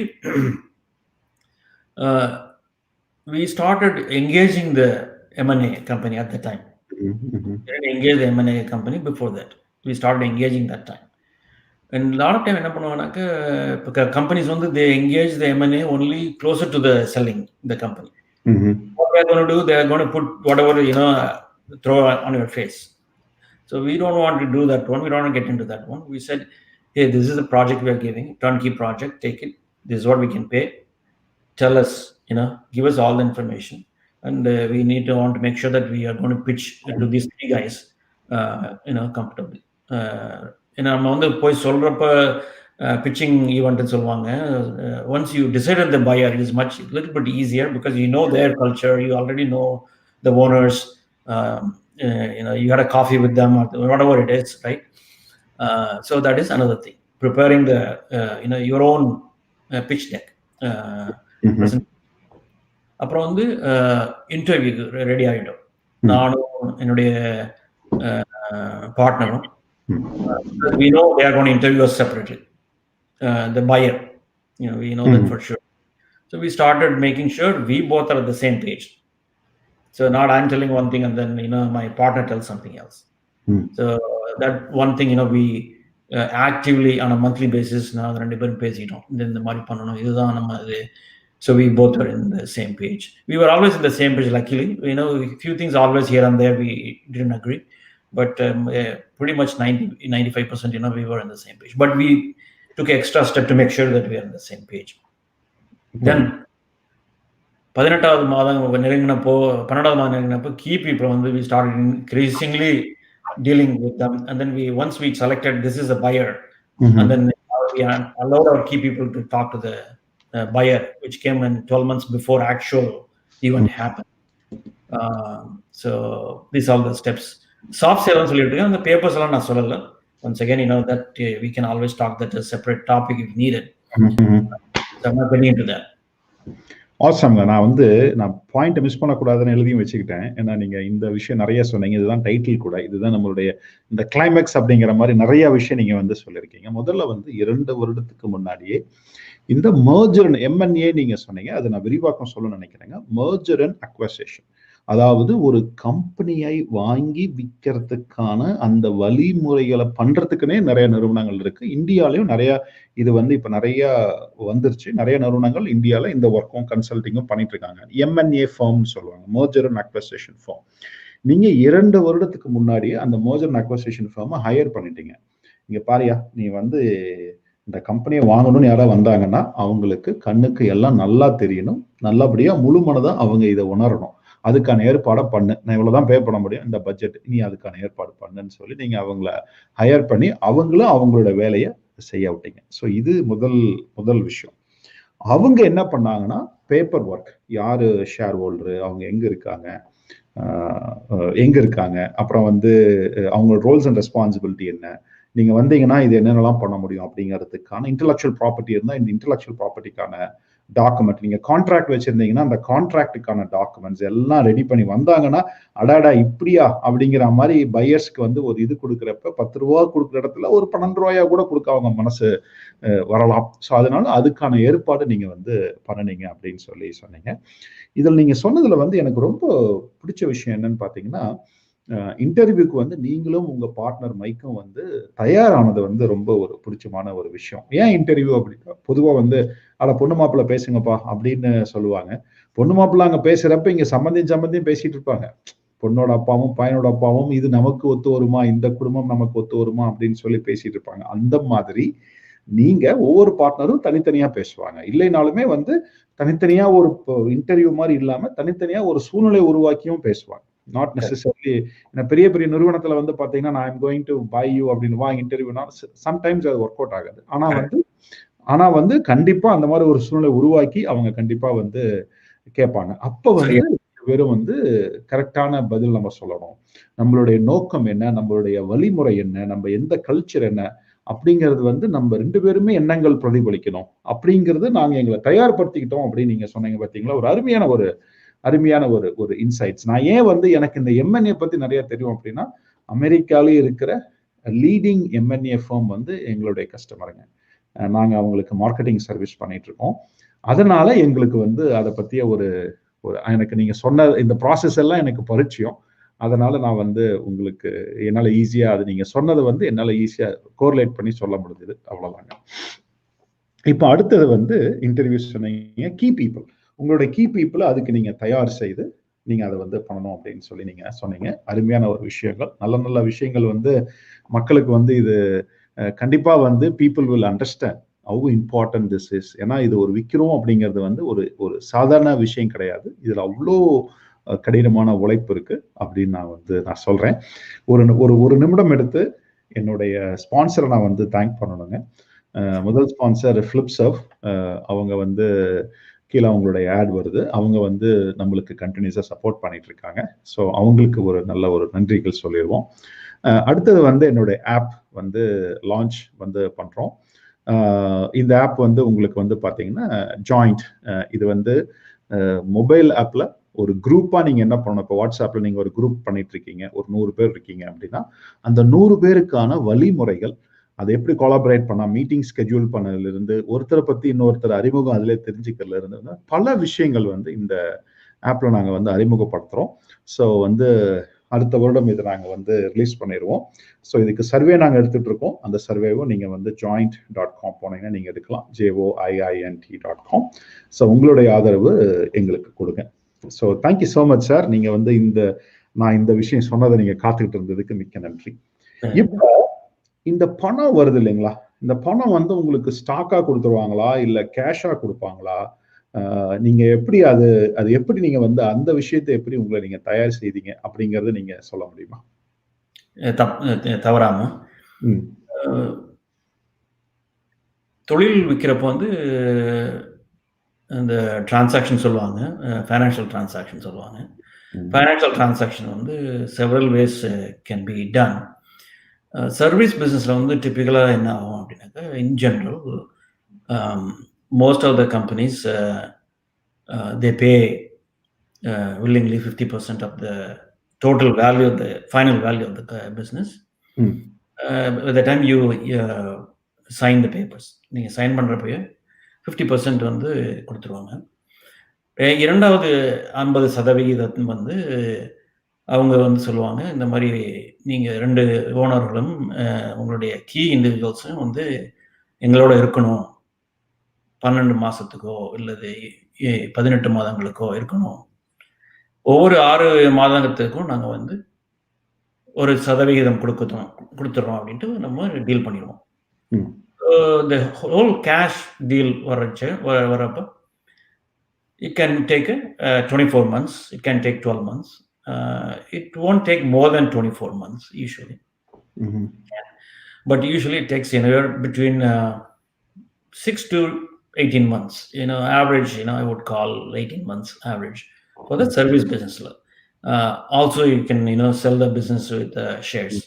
Speaker 2: we started engaging the M&A company at the time. We didn't engage the M&A company before that. We started engaging that time. And a lot of time என்ன பண்ணுவாங்கன்னாக்க, companies வந்து they engage the M&A only closer to the selling the company. What they are going to do, they are going to put whatever, throw on your face. So we don't want to do that one. We don't want to get into that one. We said, hey, this is the project we are giving, turnkey project, take it. This is what we can pay. Tell us, give us all the information. And we need to want to make sure that we are going to pitch to these 3 guys, comfortably. நம்ம வந்து போய் சொல்றப்ப pitching event சொல்லுவாங்க. Once you decided the buyer, it is little bit easier because you know their culture, you already know the owners, you had a coffee with them or whatever it is, right? So that is another thing. Preparing the, your own pitch deck. அப்புறம் வந்து இன்டர்வியூக்கு ready ஆகிட்டோம். நானும் என்னுடைய பார்ட்னரும். We know they are going to interview us separately. The buyer, we know that for sure. So we started making sure we both are at the same page. So not I'm telling one thing and then my partner tells something else. So that one thing we actively on a monthly basis நாங்க 2 பேரும் பேசிட்டோம். இந்த மாதிரி பண்ணணும், இதுதான் நம்ம இது. So we both are in the same page. We were always in the same page, luckily. Few things always here and there we didn't agree, but pretty much 90-95%, we were on the same page. But we took an extra step to make sure that we are on the same page. Then 18வது மாதம் நெருங்கினப்போ key people வந்து we started increasingly dealing with them, and then once we selected this is a buyer, and then we allowed our key people to talk to the buyer, which came in 12 months before actual event happened. So these are the steps. Soft sale சொல்லிட்டு அந்த papers எல்லாம் நான் சொல்லல. Once again, that we can always talk that a separate topic if needed. So I'm not getting into that.
Speaker 1: ஆசம்ங்க. நான் point miss பண்ணக்கூடாதுன்னு எழுதியும் வச்சுக்கிட்டேன். ஏன்னா நீங்க இந்த விஷயம் நிறைய சொன்னீங்க. இதுதான் டைட்டில் கூட. இதுதான் நம்மளுடைய இந்த கிளைமேக்ஸ் அப்படிங்கிற மாதிரி நிறைய விஷயம் நீங்க சொல்லியிருக்கீங்க. முதல்ல 2 வருடத்துக்கு முன்னாடியே இந்த merger and M&A நீங்க சொன்னீங்க. அதை நான் விரிவாக்கம் சொல்ல நினைக்கிறேங்க. merger and acquisition, அதாவது ஒரு கம்பெனியை வாங்கி விற்கிறதுக்கான அந்த வழிமுறைகளை பண்றதுக்குன்னே நிறைய நிறுவனங்கள் இருக்கு. இந்தியாலையும் நிறைய இது இப்ப நிறைய வந்துருச்சு. நிறைய நிறுவனங்கள் இந்தியால இந்த ஒர்க்கும் கன்சல்டிங்கும் பண்ணிட்டு இருக்காங்க. M&A firm சொல்லுவாங்க, merger and acquisition firm. நீங்க 2 வருடத்துக்கு முன்னாடியே அந்த merger and acquisition firm higher பண்ணிட்டீங்க. இங்க பாரியா, நீ இந்த கம்பெனியை வாங்கணும்னு யாராவது வந்தாங்கன்னா அவங்களுக்கு கண்ணுக்கு எல்லாம் நல்லா தெரியணும். நல்லபடியா முழு மனதா அவங்க இதை உணரணும். அதுக்கான ஏற்பாடை பண்ணு. நான் இவ்வளவுதான் பே பண்ண முடியும். இந்த பட்ஜெட். நீ அதுக்கான ஏற்பாடு பண்ணுன்னு சொல்லி நீங்க அவங்கள ஹையர் பண்ணி அவங்களும் அவங்களோட வேலையை செய்ய விட்டீங்க. ஸோ இது முதல் விஷயம். அவங்க என்ன பண்ணாங்கன்னா பேப்பர் ஒர்க். யாரு ஷேர் ஹோல்டரு, அவங்க எங்க இருக்காங்க, அப்புறம் வந்து அவங்க ரோல்ஸ் அண்ட் ரெஸ்பான்சிபிலிட்டி என்ன, நீங்க வந்தீங்கன்னா இது என்னென்னலாம் பண்ண முடியும் அப்படிங்கிறதுக்கான இன்டெலெக்சுவல் ப்ராப்பர்ட்டி இருந்தால் இந்த இன்டெலெக்சுவல் ப்ராப்பர்ட்டிக்கான டாக்குமெண்ட், நீங்க கான்ட்ராக்ட் வச்சிருந்தீங்கன்னா அந்த கான்ட்ராக்டுக்கான டாக்குமெண்ட்ஸ் எல்லாம் ரெடி பண்ணி வந்தாங்கன்னா, அடாடா இப்படியா அப்படிங்கிற மாதிரி பையர்ஸ்க்கு வந்து ஒரு இது கொடுக்குறப்ப 10 ரூபா கொடுக்குற இடத்துல ஒரு 12 ரூபாயா கூட கொடுக்க அவங்க மனசு வரலாம். ஸோ அதனால அதுக்கான ஏற்பாடு நீங்க வந்து பண்ணனீங்க அப்படின்னு சொல்லி சொன்னீங்க. இதில் நீங்க சொன்னதுல வந்து எனக்கு ரொம்ப பிடிச்ச விஷயம் என்னன்னு பாத்தீங்கன்னா, இன்டர்வியூக்கு வந்து நீங்களும் உங்க பார்ட்னர் மைக்கும் வந்து தயாரானது வந்து ரொம்ப ஒரு பிடிச்சமான ஒரு விஷயம். ஏன் இன்டர்வியூ அப்படின்னா, பொதுவா வந்து பொண்ணு மாப்பிள்ளை பேசுங்கப்பா அப்படின்னு சொல்லுவாங்க. பொண்ணு மாப்பிள்ளை அங்க பேசுறப்ப இங்க சம்பந்தியும் பேசிட்டு இருப்பாங்க. பொண்ணோட அப்பாவும் பையனோட அப்பாவும் இது நமக்கு ஒத்து வருமா, இந்த குடும்பம் நமக்கு ஒத்து வருமா அப்படின்னு சொல்லி பேசிட்டு இருப்பாங்க. அந்த மாதிரி நீங்க ஒவ்வொரு பார்ட்னரும் தனித்தனியா பேசுவாங்க. இல்லைனாலுமே வந்து தனித்தனியா ஒரு இன்டர்வியூ மாதிரி இல்லாம தனித்தனியா ஒரு சூழ்நிலை உருவாக்கியும் பேசுவாங்க. நாட் நெசசரிலி பெரிய பெரிய நிறுவனத்துல வந்து பாத்தீங்கன்னா, நான் I'm going to buy you அப்படின்னு வா இன்டர்வியூனா சம்டைம்ஸ் அது ஒர்க் அவுட் ஆகாது. ஆனா வந்து கண்டிப்பா அந்த மாதிரி ஒரு சூழ்நிலை உருவாக்கி அவங்க கண்டிப்பா வந்து கேட்பாங்க. அப்ப வந்து வெறும் வந்து கரெக்டான பதில் நம்ம சொல்லணும். நம்மளுடைய நோக்கம் என்ன, நம்மளுடைய வழிமுறை என்ன, நம்ம எந்த கல்ச்சர் என்ன அப்படிங்கிறது வந்து நம்ம 2 பேருமே எண்ணங்கள் பிரதிபலிக்கணும் அப்படிங்கிறது நாங்க எங்களை தயார்படுத்திக்கிட்டோம் அப்படின்னு நீங்க சொன்னீங்க பாத்தீங்களா. ஒரு அருமையான ஒரு இன்சைட்ஸ். நான் ஏன் வந்து எனக்கு இந்த எம்என்ஏ பத்தி நிறைய தெரியும் அப்படின்னா, அமெரிக்காலே இருக்கிற லீடிங் எம்என்ஏ ஃபார்ம் வந்து எங்களுடைய கஸ்டமருங்க. நாங்க அவங்களுக்கு மார்க்கெட்டிங் சர்வீஸ் பண்ணிட்டு இருக்கோம். அதனால எங்களுக்கு வந்து அதை பத்திய ஒரு எனக்கு நீங்க சொன்ன இந்த ப்ராசஸ் எல்லாம் எனக்கு பரிச்சயம். அதனால நான் வந்து உங்களுக்கு என்னால ஈஸியா அது நீங்க சொன்னதை வந்து என்னால ஈஸியா கோரிலேட் பண்ணி சொல்ல முடிஞ்சது. அவ்வளவுதாங்க. இப்போ அடுத்தது வந்து இன்டர்வியூ சொன்னீங்க கீ பீப்புள். உங்களுடைய கீ பீப்புளை அதுக்கு நீங்க தயார் செய்து நீங்க அதை வந்து பண்ணணும் அப்படின்னு சொல்லி நீங்க சொன்னீங்க. அருமையான ஒரு விஷயங்கள், நல்ல விஷயங்கள் வந்து மக்களுக்கு வந்து இது கண்டிப்பா வந்து people will understand how important this is. ஏன்னா இது ஒரு விற்கிறோம் அப்படிங்கிறது வந்து ஒரு சாதாரண விஷயம் கிடையாது. இதுல அவ்வளோ கடினமான உழைப்பு இருக்கு அப்படின்னு நான் சொல்றேன். ஒரு நிமிடம் எடுத்து என்னுடைய ஸ்பான்சரை நான் வந்து தேங்க் பண்ணணுங்க. முதல் ஸ்பான்சர் ஃபிளிப்சர்வ். அவங்க வந்து கீழே அவங்களுடைய ஆட் வருது. அவங்க வந்து நம்மளுக்கு கண்டினியூஸா சப்போர்ட் பண்ணிட்டு இருக்காங்க. ஸோ அவங்களுக்கு ஒரு நல்ல ஒரு நன்றிகள் சொல்லிடுவோம். அடுத்தது வந்து என்னுடைய ஆப் வந்து லான்ச் வந்து பண்றோம். இந்த ஆப் வந்து உங்களுக்கு வந்து பாத்தீங்கன்னா ஜாயிண்ட். இது வந்து மொபைல் ஆப்ல ஒரு குரூப்பா நீங்க என்ன பண்ணணும், இப்போ வாட்ஸ்அப்ல நீங்க ஒரு குரூப் பண்ணிட்டு இருக்கீங்க, ஒரு 100 பேர் இருக்கீங்க அப்படின்னா அந்த 100 பேருக்கான வழிமுறைகள், அதை எப்படி கொலாபரேட் பண்ணா, மீட்டிங் ஸ்கெட்யூல் பண்ணதுல இருந்து ஒருத்தரை பத்தி இன்னொருத்தர் அறிமுகம் அதிலே தெரிஞ்சுக்கிறதுல இருந்து பல விஷயங்கள் வந்து இந்த ஆப்ல நாங்க வந்து அறிமுகப்படுத்துறோம். ஸோ வந்து அடுத்த வருடம் இதை நாங்க வந்து ரிலீஸ் பண்ணிடுவோம். ஸோ இதுக்கு சர்வே நாங்க எடுத்துட்டு இருக்கோம். அந்த சர்வேவும் நீங்க வந்து joint.com போனீங்கன்னா நீங்க எடுக்கலாம். joint.com. ஸோ உங்களுடைய ஆதரவு எங்களுக்கு கொடுங்க. So thank you so much sir. நீங்க வந்து நான் இந்த விஷயம் சொன்னதை நீங்க காத்துக்கிட்டு இருந்ததுக்கு மிக்க நன்றி. இப்போ இந்த பணம் வருது இல்லைங்களா, இந்த பணம் வந்து உங்களுக்கு ஸ்டாக்கா கொடுத்துருவாங்களா இல்ல கேஷா கொடுப்பாங்களா? நீங்க எப்படி அது எப்படி நீங்க வந்து அந்த விஷயத்தை எப்படி உங்களை நீங்க தயார் செய்தீங்க அப்படிங்கறத நீங்க சொல்ல முடியுமா?
Speaker 2: தவறாம தொழில் விற்கிறப்ப வந்து இந்த டிரான்சாக்ஷன் சொல்லுவாங்க, ஃபைனான்ஷியல் டிரான்சாக்ஷன் சொல்லுவாங்க. ஃபைனான்ஷியல் டிரான்சாக்ஷன் வந்து several ways can be done. Service பிஸ்னஸில் வந்து டிப்பிக்கலாக என்ன ஆகும் அப்படின்னாக்கா, in general most of the companies they pay willingly 50% of the total value of the final value of the business. By the time you sign the papers, நீங்க sign பண்றப்பயே 50% வந்து கொடுத்துருவாங்க. இரண்டாவது 50% வந்து அவங்க வந்து சொல்லுவாங்க, இந்த மாதிரி நீங்க 2 ஓனர்களும் உங்களுடைய கீ இண்டிவிஜுவல்ஸும் வந்து எங்களோட இருக்கணும், 12 மாசத்துக்கோ இல்லது 18 மாதங்களுக்கோ இருக்கணும். ஒவ்வொரு 6 மாதத்துக்கும் நாங்க வந்து ஒரு சதவிகிதம் கொடுத்துறோம் அப்படின்ட்டு நம்ம டீல் பண்ணிடுவோம். the whole cash deal வரப்ப It can take 24 months. It can take 12 months. It won't take more than 24 months usually. But usually it takes anywhere between 6 to 18 months. Average, I would call 18 months average for the service business. Also, you can, sell the business with shares.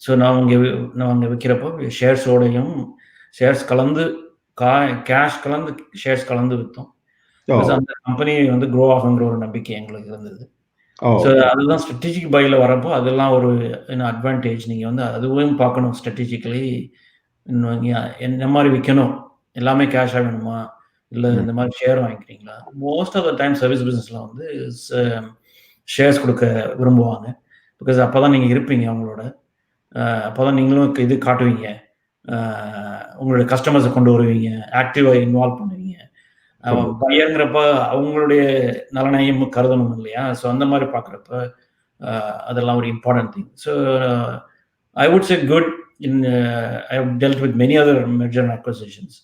Speaker 2: So நாங்கள் விற்கிறப்போ ஷேர்ஸோடையும் shares கலந்து cash கலந்து shares கலந்து விற்றோம். அந்த company வந்து grow ஆகுங்கிற ஒரு நம்பிக்கை எங்களுக்கு இருந்தது. ஸோ அதுதான் ஸ்ட்ராட்டஜிக் பைல வரப்போ அதெல்லாம் ஒரு அட்வான்டேஜ். நீங்கள் வந்து அதுவும் பார்க்கணும் ஸ்ட்ராட்டஜிக்கலி. என்ன மாதிரி விற்கணும், எல்லாமே கேஷாக வேணுமா இல்லை இந்த மாதிரி ஷேர் வாங்கிக்கிறீங்களா? Most of the time service பிஸ்னஸில் வந்து ஷேர்ஸ் கொடுக்க விரும்புவாங்க. பிகாஸ் அப்போ தான் நீங்கள் இருப்பீங்க அவங்களோட, அப்போ தான் நீங்களும் இது காட்டுவீங்க, உங்களுடைய கஸ்டமர்ஸை கொண்டு வருவீங்க, ஆக்டிவாக இன்வால்வ் பண்ணுவீங்க. பையங்கிறப்ப அவங்களுடைய நலனையும் கருதணும் இல்லையா? ஸோ அந்த மாதிரி பார்க்குறப்ப அதெல்லாம் ஒரு important thing. So I would say good. I have dealt with many other merger and acquisitions.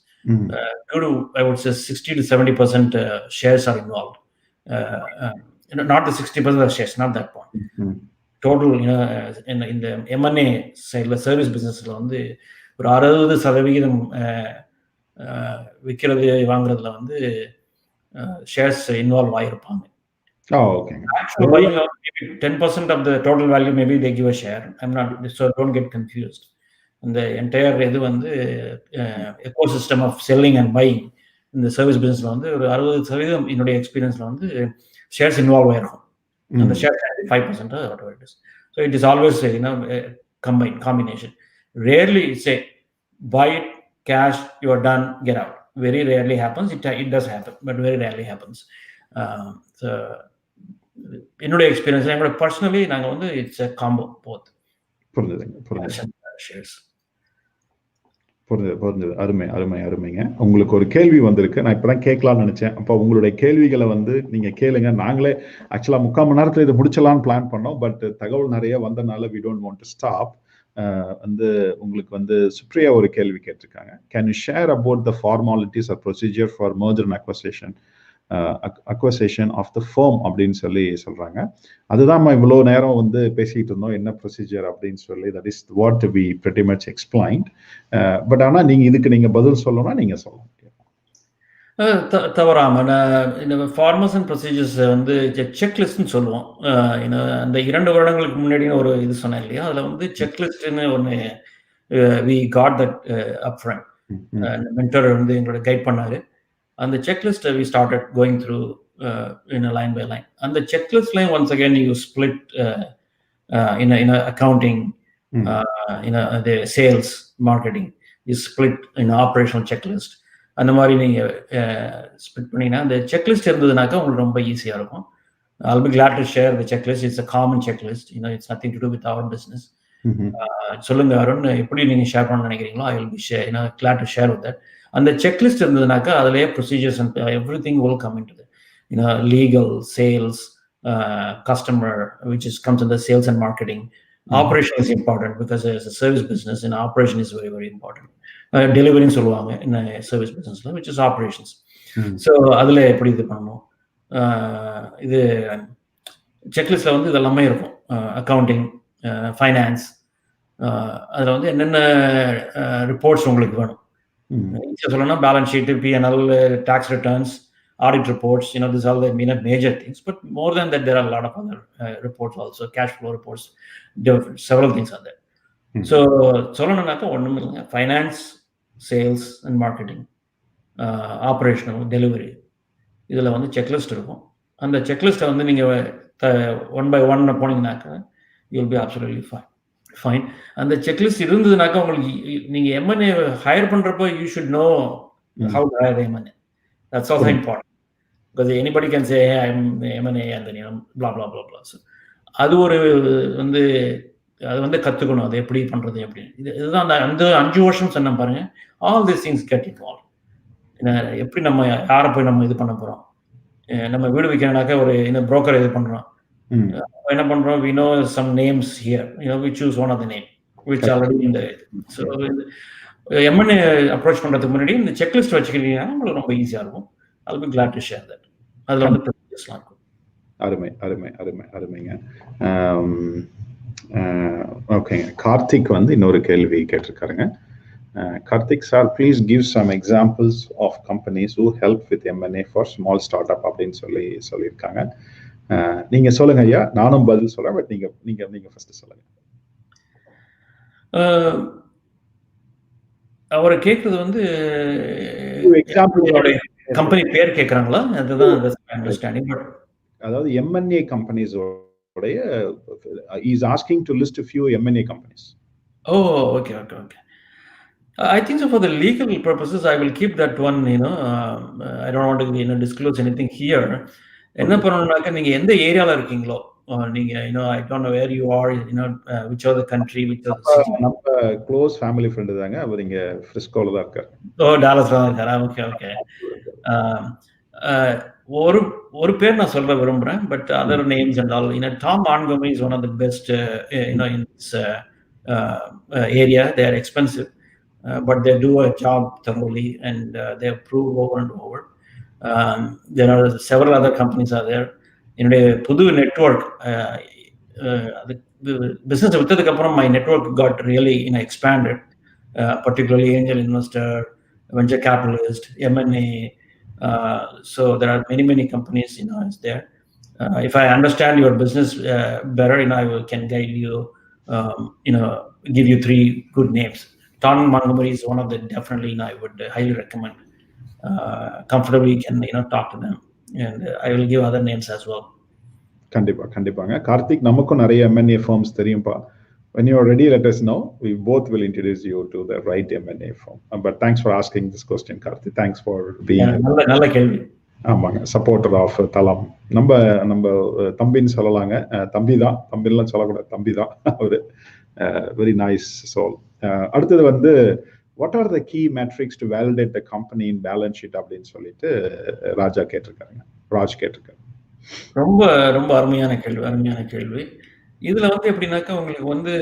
Speaker 2: I would say 60 to 70% shares are involved. Not the 60% of shares, not that point. Total, in the M&A side, service business, வந்து ஒரு 60% விற்கிறது வாங்குறதுல வந்து shares involve ஆகிருப்பாங்க. Actually buying out maybe 10% of the total value, maybe they give a share. So don't get confused. இந்த entire இது வந்து ecosystem of selling and buying இந்த சர்வீஸ் பிஸ்னஸில் வந்து ஒரு 60% என்னுடைய எக்ஸ்பீரியன்ஸில் வந்து ஷேர்ஸ் இன்வால்வ் ஆகிருக்கும். அந்த share 5% whatever it is. So it is always combination. Rarely say buy it, cash, you are done, get out. Very rarely happens. It does happen, but very rarely happens. So என்னுடைய experience, எங்களோட personally நாங்கள் வந்து it's a combo both.
Speaker 1: புரிஞ்சது. அருமைங்க. உங்களுக்கு ஒரு கேள்வி வந்திருக்கு, நான் இப்பதான் கேட்கலாம்னு நினைச்சேன். அப்போ உங்களுடைய கேள்விகளை வந்து நீங்க கேளுங்க. நாங்களே ஆக்சுவலா 3/4 மணி நேரத்துல இதை முடிச்சலாம்னு பிளான் பண்ணோம். பட் தகவல் நிறைய வந்தனால we don't want to stop. வந்து உங்களுக்கு வந்து சுப்ரியா ஒரு கேள்வி கேட்டிருக்காங்க. Can you share about the formalities or procedure for merger and acquisition of the firm அப்படின்னு சொல்றாங்க. அதுதான் நம்ம இவ்வளோ நேரம் வந்து பேசிட்டு இருந்தோம், என்ன ப்ரொசீஜர் அப்படின்னு சொல்லி. That is what we pretty much explained. But ஆனால் நீங்க பதில் சொல்லணும்னா நீங்க சொல்லலாம்.
Speaker 2: தவறாம இந்த ஃபார்மல்ஸ் அண்ட் ப்ரொசீஜர்ஸ் வந்து செக்லிஸ்ட்னு சொல்லுவோம். அந்த 2 வருடங்களுக்கு முன்னாடி ஒரு இது சொன்னேன் இல்லையா, அதில் வந்து செக்லிஸ்ட்னு ஒன்று we got that up front. Mentor வந்து எங்களோட கைட் பண்ணாரு. அந்த செக்லிஸ்ட்டை we started going through in a line by line. And the checklist line, once again, you split in accounting, the sales, marketing, you split in operational checklist. அந்த மாதிரி நீங்கள் split பண்ணிங்கன்னா அந்த checklist இருந்ததுனாக்கா உங்களுக்கு ரொம்ப ஈஸியாக இருக்கும். I'll be glad to share the checklist. It's a common checklist. It's nothing to do with our business. சொல்லுங்க அருண், எப்படி நீங்கள் ஷேர் பண்ண நினைக்கிறீங்களோ I will be glad to share with that. அந்த செக்லிஸ்ட் இருந்ததுனாக்கா அதுலேயே procedures and every thing will come in to legal, sales, customer, which comes in the sales and marketing. Operation is important because it's a service business and operation is very, very important. Delivery சொல்லுவாங்க in a service business, which is operations. So அதில் எப்படி இது பண்ணணும், இது செக்லிஸ்ட்ல வந்து இதெல்லாமே இருக்கும். Accounting, finance, அதில் வந்து என்னென்ன ரிப்போர்ட்ஸ் உங்களுக்கு வேணும் சொல்லணும்னா balance sheet, P&L, tax returns, audit reports, these are the major things. But more than that, there are a lot of other reports also, cash flow reports, several things are there. So சொல்லணும்னாக்கா ஒன்றும் இல்லைங்க, finance, sales and marketing, operational, delivery, இதில் வந்து checklist இருக்கும். அந்த செக்லிஸ்ட்டை வந்து நீங்கள் 1 by 1 போனீங்கன்னாக்கா you will be absolutely fine. அந்த செக்லிஸ்ட் இருந்ததுனாக்கா உங்களுக்கு நீங்கள் M&A ஹையர் பண்ணுறப்போ you should know how to hire M&A. That's also important because anybody can say, hey, I'm M&A and then blah blah blah blah. So அது ஒரு வந்து அது வந்து கற்றுக்கணும், அது எப்படி பண்ணுறது அப்படின்னு. இதுதான் அந்த 5 வருஷம் சொன்ன பாருங்க, all this things get involve. எப்படி நம்ம யாரை போய் நம்ம இது பண்ண போகிறோம், நம்ம வீடு விற்கணும்னாக்கா ஒரு புரோக்கர் இது பண்ணுறோம், என்ன பண்ணுறோம், we know some names here, we choose one of the name which already in the. So M&A approach பண்றதுக்கு முன்னாடி இந்த செக்லிஸ்ட் வச்சுக்கிட்டீங்கன்னா உங்களுக்கு ரொம்ப ஈஸியா இருக்கும். I'll be glad to share that. அதுல வந்து ப்ரொசீஜர்ஸ்லாம் இருக்கும்.
Speaker 1: அருமைங்க. ஓகேங்க. கார்த்திக் வந்து இன்னொரு கேள்வி கேட்டிருக்காருங்க. Karthik sir, please give some examples of companies who help with M&A for small startup அப்படின்னு சொல்லியிருக்காங்க. நீங்க சொல்லுங்க ஐயா, நானும் பதில் சொல்றேன், பட் நீங்க ஃபர்ஸ்ட் சொல்லுங்க.
Speaker 2: அவரை கேட்கறது வந்து கம்பெனி பேர் கேட்கறாங்களா? அதுதான் அண்டர்ஸ்டாண்டிங். பட்
Speaker 1: அதாவது M&A companies உடைய is asking to list a few M&A companies.
Speaker 2: Oh, okay. I think so for the legal purposes, I will keep that one, I don't want to, disclose anything here. என்ன பண்ணணும்னாக்க, நீங்க எந்த ஏரியால இருக்கீங்களோ, நீங்க, I don't know where you are, which other country, which other city.
Speaker 1: நம்ம close family friend தாங்க. அவர் இங்க ஃப்ரிஸ்கோல தான் இருக்காரு.
Speaker 2: டாலஸ்ல தான் இருக்காரா? ஓகே. ஒரு பேர் நான் சொல்ல விரும்புறேன், but other names and all, Tom Montgomery is one of the best, in this area. They are expensive, but they do a job thoroughly, and they have proved over and over. There are several other companies are there. என்னுடைய புது network, business வித்ததுக்கு அப்புறம் my network got really expanded, particularly angel investor, venture capitalist, M&A. So there are many companies, is there. If I understand your business better, I can guide you, give you 3 good names. Tom Montgomery is one of the, definitely, I would highly recommend. Comfortably can, talk to them, and I will give other names as well.
Speaker 1: கண்டிப்பாங்க. கார்த்திக், நமக்கும் நிறைய M&A firms தெரியும்பா. When you are ready, let us know. We both will introduce you to the right M&A firm. But thanks for asking this question, Karthik. Thanks for being
Speaker 2: நல்ல கேள்வி.
Speaker 1: ஆமாங்க, supporter of தலம். நம்ம தம்பின்னு சொல்லலாங்க. தம்பிலாம் சொல்லக்கூடாது, தம்பி தான் அவரு. Very nice soul. அடுத்தது வந்து what are the key metrics to validate the company in balance sheet அப்படின்னு சொல்லிட்டு ராஜ் கேட்டிருக்காங்க.
Speaker 2: ரொம்ப ரொம்ப அருமையான கேள்வி. இதுல வந்து எப்படின்னாக்கா, உங்களுக்கு வந்து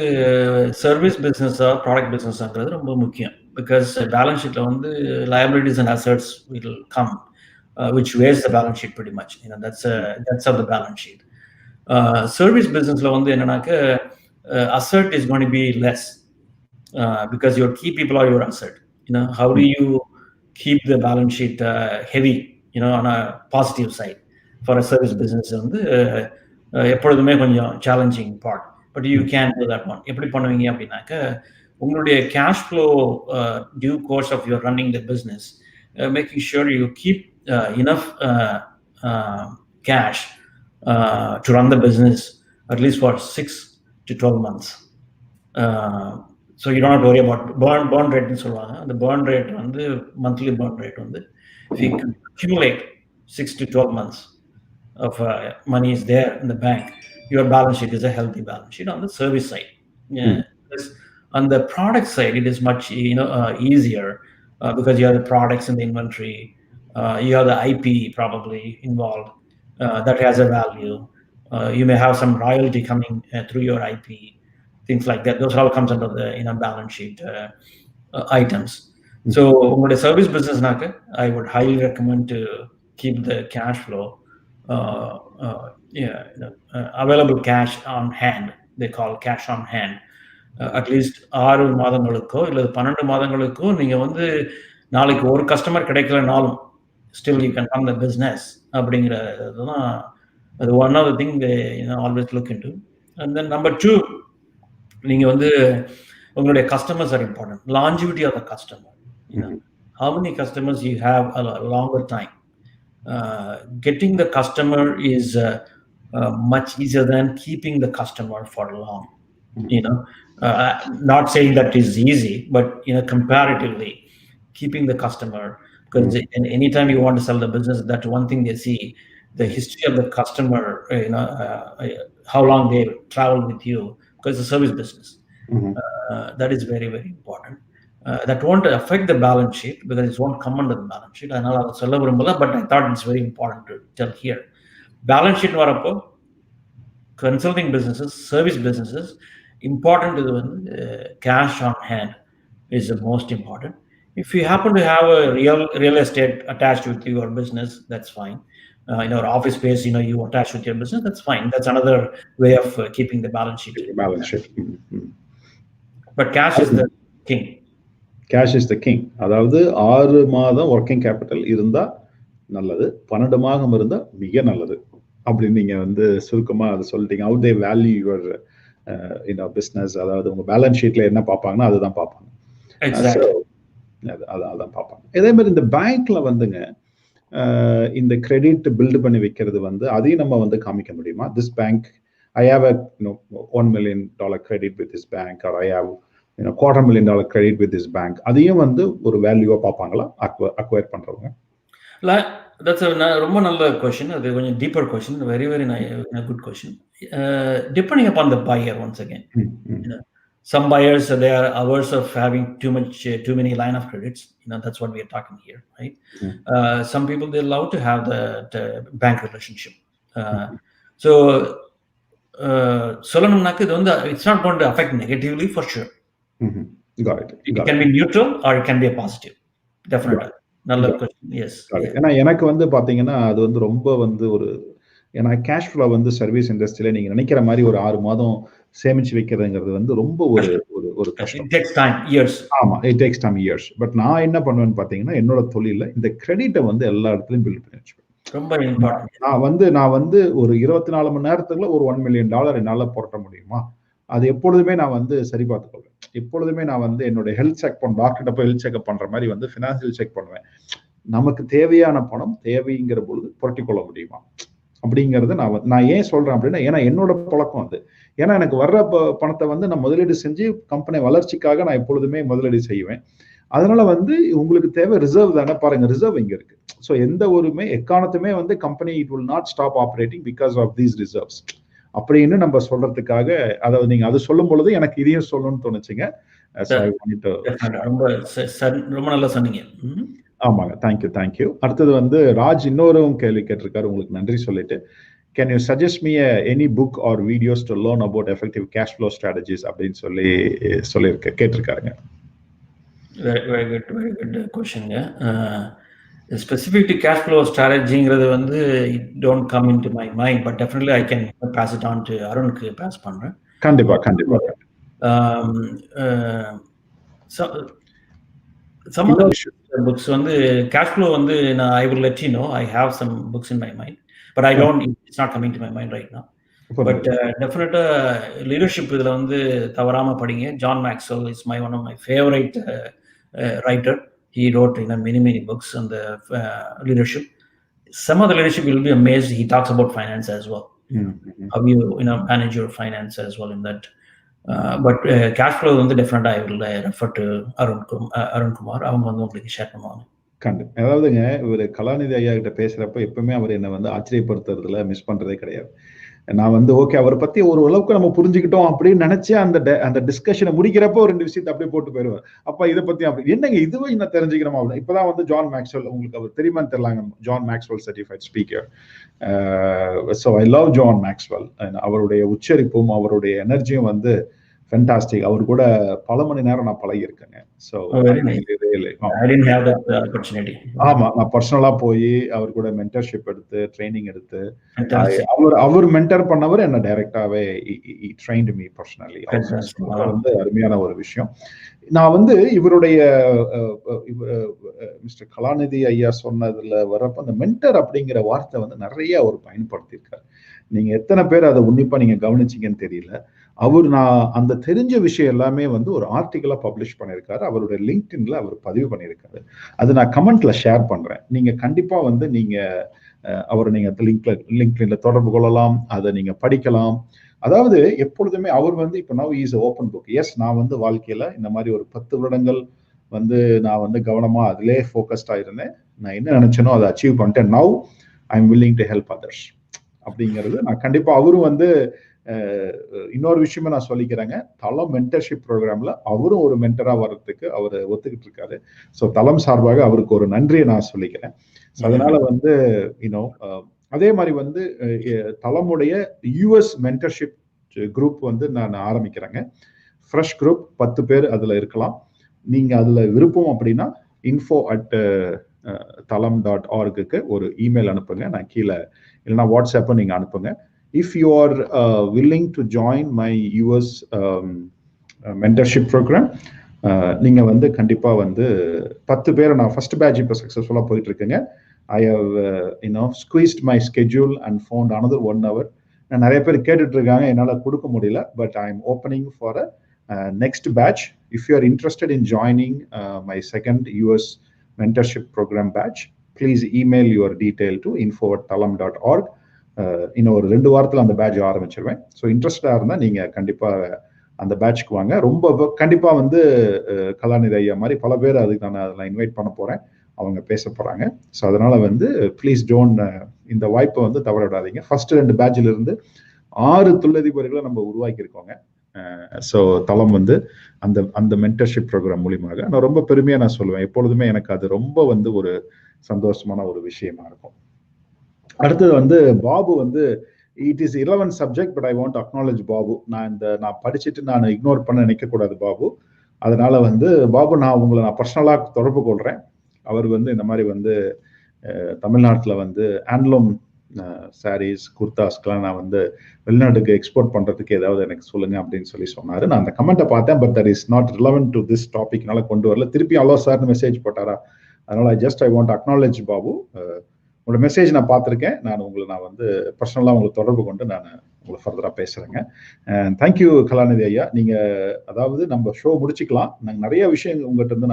Speaker 2: சர்வீஸ் பிசினஸா ப்ராடக்ட் பிசினஸாங்கிறது ரொம்ப முக்கியம். பிகாஸ் பேலன்ஸ் ஷீட்ல வந்து liabilities and assets will come, which weighs the balance sheet pretty much. That's of the balance sheet. Service businessல வந்து என்னன்னாக்க, asset is going to be less, because your key people are your asset. How do you keep the balance sheet heavy, on a positive side for a service business வந்து எப்பொழுதுமே கொஞ்சம் challenging part. But you can do that one. எப்படி பண்ணுவீங்க அப்படின்னாக்க, உங்களுடைய cash flow due course of your running the business, making sure you keep enough cash to run the business at least for 6 to 12 months. So you don't have to worry about burn rate ன்னு சொல்லுவாங்க. அந்த burn rate வந்து monthly burn rate வந்து, if you accumulate 6 to 12 months of money is there in the bank, your balance sheet is a healthy balance sheet on the service side. On the product side, it is much easier, because you have the products in the inventory, you have the IP probably involved, that has a value. You may have some royalty coming through your IP, things like that. Those all comes under the balance sheet items. So உங்களுடைய service businessனாக்க, I would highly recommend to keep the cash flow, available cash on hand. They call cash on hand. At least 6 மாதங்களுக்கோ இல்ல 12 மாதங்களுக்கோ நீங்க வந்து நாளைக்கு ஒரு customer கிடைக்கலனாலும் still you can run the business அப்படிங்கிறதுதான் அது one of the thing they always look into. And then number 2, நீங்க வந்து உங்களுடைய customers are important. Longevity of the customer. How many customers you have a longer time. Getting the customer is much easier than keeping the customer for long. Not saying that is easy, but comparatively, keeping the customer, because anytime you want to sell the business, that's one thing they see, the history of the customer, how long they travel with you, because it's a service business. That is very, very important. That won't affect the balance sheet, because it won't come under the balance sheet. அதனால அதை சொல்ல விரும்பல, but I thought it's very important to tell here. Balance sheet வரப்போ consulting businesses, service businesses, important இது வந்து cash on hand. is the most important. If you happen to have a real estate attached with your business, that's fine. In our office space, you attach with your business, that's fine. That's another way of keeping the balance sheet.
Speaker 1: Balance sheet.
Speaker 2: But cash is the king.
Speaker 1: Cash is the king. அதாவது 6 மாதம் working capital இருந்தா நல்லது, 12 மாதம் இருந்தா மிக நல்லது அப்படின்னு நீங்க வந்து சுருக்கமா அதை சொல்லிட்டீங்க. How they value your business, அதாவது உங்க பேலன்ஸ் ஷீட்ல என்ன பார்ப்பாங்கன்னா அதுதான் பார்ப்பாங்க. அதான் பார்ப்பாங்க. அதே மாதிரி இந்த பேங்க்ல வந்துங்க இந்த கிரெடிட் பில்டு பண்ணி வைக்கிறது வந்து அதையும் நம்ம வந்து காமிக்க முடியுமா? This bank I have a $1 million credit with this bank, or I have $250,000 credit with this bank. அதையும் வந்து ஒரு வேல்யூவா பார்ப்பாங்களா அக்வயர் பண்றவங்க?
Speaker 2: That's a ரொம்ப நல்ல question. அது கொஞ்சம் deeper question. Very very good question. Depending upon the buyer once again. Some buyers, they are averse of having too many line of credits. That's what we are talking here, right? Some people, they love to have the bank relationship. So solanumnakku idu vandu it's not going to affect negatively for sure.
Speaker 1: Got it.
Speaker 2: It can be neutral or it can be a positive. Definitely. நல்ல question. Yes.
Speaker 1: ஏன்னா எனக்கு வந்து பாத்தீங்கன்னா அது வந்து ரொம்ப வந்து ஒரு ஏன்னா கேஷ் ஃப்ளோ வந்து சர்வீஸ் இண்டஸ்ட்ரியில நீங்க நினைக்கிற மாதிரி ஒரு 6 மாதம் சேமிச்சு வைக்கிறதுங்கிறது வந்து ரொம்ப ஒரு கஷ்டம்.
Speaker 2: It takes time, years.
Speaker 1: ஆமா, it takes time, years. But நான் என்ன பண்ணுவேன்னு பாத்தீங்கன்னா என்னோட தொழில இந்த கிரெடிட்டை வந்து எல்லா இடத்துலயும் பில்ட் பண்ணி வச்சுப்பேன்.
Speaker 2: ரொம்ப இம்பார்ட்டன்ட்.
Speaker 1: நான் வந்து ஒரு 24 மணி நேரத்துக்குள்ள ஒரு $1 million என்னால புரட்ட முடியுமா? அது எப்பொழுதுமே நான் வந்து சரி பார்த்துக்கொள்வேன். எப்பொழுதுமே நான் வந்து என்னோட ஹெல்த் செக் டாக்டர்கிட்ட போய் ஹெல்த் செக்அப் பண்ற மாதிரி வந்து ஃபினான்சியல் செக் பண்ணுவேன். நமக்கு தேவையான பணம் தேவைங்கிற பொழுது புரட்டிக்கொள்ள முடியுமா அப்படிங்கறத நான் ஏன் சொல்றேன் அப்படின்னா, ஏன்னா என்னோட பழக்கம் அது. ஏன்னா எனக்கு வர்ற பணத்தை வந்து நான் முதலீடு செஞ்சு கம்பெனி வளர்ச்சிக்காக நான் எப்பொழுதுமே முதலீடு செய்வேன். அதனால வந்து உங்களுக்கு தேவை ரிசர்வ் தானே, பாருங்க ரிசர்வ் இங்க இருக்கு. ஸோ எந்த ஒருமே எக்கானத்துமே வந்து company it will not stop operating because of these reserves அப்படின்னு நம்ம சொல்றதுக்காக, அதாவது நீங்க அது சொல்லும் பொழுது எனக்கு இதையும் சொல்லணும்னு தோணுச்சுங்க.
Speaker 2: ரொம்ப நல்லா சொன்னீங்க.
Speaker 1: ஆமாங்க, தேங்க்யூ. அடுத்தது வந்து ராஜ் இன்னொரு கேள்வி கேட்டிருக்காரு, உங்களுக்கு நன்றி சொல்லிட்டு. Can you suggest me any book or videos to learn about effective cash flow strategies அப்படின்னு சொல்லி கேட்டிருக்காருங்க.
Speaker 2: Very good question. Specific to cash flow strategy-ங்கிறது வந்து it don't come into my mind, but definitely I can pass it on to அருணுக்கு pass பண்றேன்.
Speaker 1: கண்டிப்பா.
Speaker 2: Some of the books வந்து cash flow வந்து I will let you know. I have some books in my mind, but it's not coming to my mind right now. But definitely leadership இதுல வந்து தவறாம படிங்க. John Maxwell is one of my favorite writer. He wrote many books on the leadership. Some of the leadership will be amazed. He talks about finance as well. How you manage your finance as well in that. But cash flow வந்து definitely I will refer to Arun Kumar. அவங்க வந்து உங்களுக்கு share பண்ணுவாங்க.
Speaker 1: கண்டிப்பா. அதாவதுங்க இவர் கலாநிதி ஐயா கிட்ட பேசுறப்ப எப்பவுமே அவர் என்ன வந்து ஆச்சரியப்படுத்துறதுல மிஸ் பண்றதே கிடையாது. நான் வந்து ஓகே அவரை பத்தி ஒரு அளவுக்கு நம்ம புரிஞ்சுக்கிட்டோம் அப்படின்னு நினைச்சு அந்த டிஸ்கஷனை முடிக்கிறப்போ 2 விஷயத்தை அப்படியே போட்டு போயிருவார். அப்ப இதை பத்தி அப்படி என்னங்க இதுவே இன்னும் தெரிஞ்சுக்கணுமா? இப்பதான் வந்து ஜான் மேக்ஸ்வெல், உங்களுக்கு அவர் தெரியுமான்னு தெரியலாங்க, John Maxwell certified speaker. So I love John Maxwell. அவருடைய உச்சரிப்பும் அவருடைய எனர்ஜியும் வந்து ஃபென்டாஸ்டிக். அவர் கூட பல மணி நேரம் நான் பழகி இருக்கேங்க. ஸோ ஆமா, நான் பர்சனலா போய் அவர் கூட மென்டர்ஷிப் எடுத்து ட்ரைனிங் எடுத்து அவர் மென்டர் பண்ணவர் என்ன டைரக்டாவே ட்ரைன்ட் மீ பர்சனலி. வந்து அருமையான ஒரு விஷயம். நான் வந்து இவருடைய மிஸ்டர் கலாநிதி ஐயா சொன்னதுல வரப்ப அந்த மென்டர் அப்படிங்கிற வார்த்தை வந்து நிறைய அவர் பயன்படுத்தியிருக்காரு. நீங்க எத்தனை பேர் அதை உன்னிப்பா நீங்க கவனிச்சீங்கன்னு தெரியல. நான் அந்த தெரிஞ்ச விஷயம் எல்லாமே வந்து ஒரு ஆர்டிகிளா பப்ளிஷ் பண்ணியிருக்காரு. அவருடைய லிங்க்டின்ல அவர் பதிவு பண்ணியிருக்காரு. அது நான் கமெண்ட்ல ஷேர் பண்றேன். நீங்க கண்டிப்பா வந்து நீங்க அவரை நீங்க லிங்க்டின்ல தொடர்பு கொள்ளலாம், அதை நீங்க படிக்கலாம். அதாவது எப்பொழுதுமே அவர் வந்து இப்ப now is open book. Yes, நான் வந்து வாழ்க்கையில இந்த மாதிரி ஒரு 10 வருடங்கள் வந்து நான் வந்து கவனமா அதிலே ஃபோக்கஸ்டா இருந்தேன். நான் என்ன நினைச்சேனோ அதை அச்சீவ் பண்ணிட்டேன். Now I am willing to help others அப்படிங்கிறது நான் கண்டிப்பா. அவரும் வந்து இன்னொரு விஷயமே நான் சொல்லிக்கிறேங்க, தளம் மென்டர்ஷிப் ப்ரோக்ராம்ல அவரும் ஒரு மென்டரா வர்றதுக்கு அவர் ஒத்துக்கிட்டு இருக்காரு. ஸோ தளம் சார்பாக அவருக்கு ஒரு நன்றியை நான் சொல்லிக்கிறேன். அதனால வந்து அதே மாதிரி வந்து தளமுடைய யூஎஸ் மென்டர்ஷிப் குரூப் வந்து நான் ஆரம்பிக்கிறேங்க. ஃப்ரெஷ் குரூப் 10 பேர் அதுல இருக்கலாம். நீங்கள் அதில் விருப்பம் அப்படின்னா info@talam.org ஒரு இமெயில் அனுப்புங்க. நான் கீழே இல்லைனா வாட்ஸ்அப்பை நீங்கள் அனுப்புங்க. If you are willing to join my US mentorship program, நீங்கள் வந்து கண்டிப்பாக வந்து 10 பேரை நான் ஃபர்ஸ்ட் பேட்ச் இப்போ சக்ஸஸ்ஃபுல்லாக போயிட்டு இருக்குங்க. I have squeezed my schedule and found another 1 hour. நிறைய பேர் கேட்டுட்டு இருக்காங்க, என்னால் கொடுக்க முடியல. But I am opening for a next batch. If you are interested in joining my second US mentorship program batch, please email your detail to info@talam.org. இன்னும் ஒரு 2 வாரத்தில் அந்த பேட்ச் ஆரம்பிச்சிருவேன். ஸோ இன்ட்ரெஸ்டாக இருந்தால் நீங்கள் கண்டிப்பாக அந்த பேட்ச்க்கு வாங்க. ரொம்ப கண்டிப்பாக வந்து கலாநிதி ஐயா மாதிரி பல பேர் அதுக்கு நான் அதில் இன்வைட் பண்ண போகிறேன். அவங்க பேச போகிறாங்க. ஸோ அதனால் வந்து ப்ளீஸ் டோன்ட் இந்த வாய்ப்பை வந்து தவற விடாதீங்க. ஃபர்ஸ்ட் 2 பேட்சில் இருந்து 6 தொழிலதிபர்களை நம்ம உருவாக்கியிருக்கோங்க. ஸோ தளம் வந்து அந்த மென்டர்ஷிப் ப்ரோக்ராம் மூலியமாக நான் ரொம்ப பெருமையாக நான் சொல்லுவேன். எப்பொழுதுமே எனக்கு அது ரொம்ப வந்து ஒரு சந்தோஷமான ஒரு விஷயமா இருக்கும். அடுத்தது வந்து பாபு வந்து it is irrelevant subject, but I want acknowledge Babu. நான் படிச்சுட்டு நான் இக்னோர் பண்ண நினைக்கக்கூடாது பாபு. அதனால வந்து பாபு நான் உங்களை பர்சனலாக தொடர்பு கொள்கிறேன். அவர் வந்து இந்த மாதிரி வந்து தமிழ்நாட்டில் வந்து ஹேண்ட்லூம் சாரீஸ் குர்தாஸ்க்கெலாம் நான் வந்து வெளிநாட்டுக்கு எக்ஸ்போர்ட் பண்ணுறதுக்கு ஏதாவது எனக்கு சொல்லுங்கள் அப்படின்னு சொன்னார். நான் அந்த கமெண்ட்டை பார்த்தேன், but that is not relevant to this டாபிக்னால கொண்டு வரல. திருப்பி அலோ சார்னு மெசேஜ் போட்டாரா, அதனால் ஐ வாண்ட் அக்னாலேஜ் பாபு. உங்களோட மெசேஜ் நான் பார்த்துருக்கேன். நான் வந்து பர்சனலாக உங்களை தொடர்பு கொண்டு நான் உங்களை ஃபர்தராக பேசுகிறேங்க. தேங்க்யூ கலாநிதி ஐயா. நீங்கள் அதாவது நம்ம ஷோ முடிச்சுக்கலாம். நாங்கள் நிறைய விஷயங்கள் உங்கள்கிட்ட இருந்து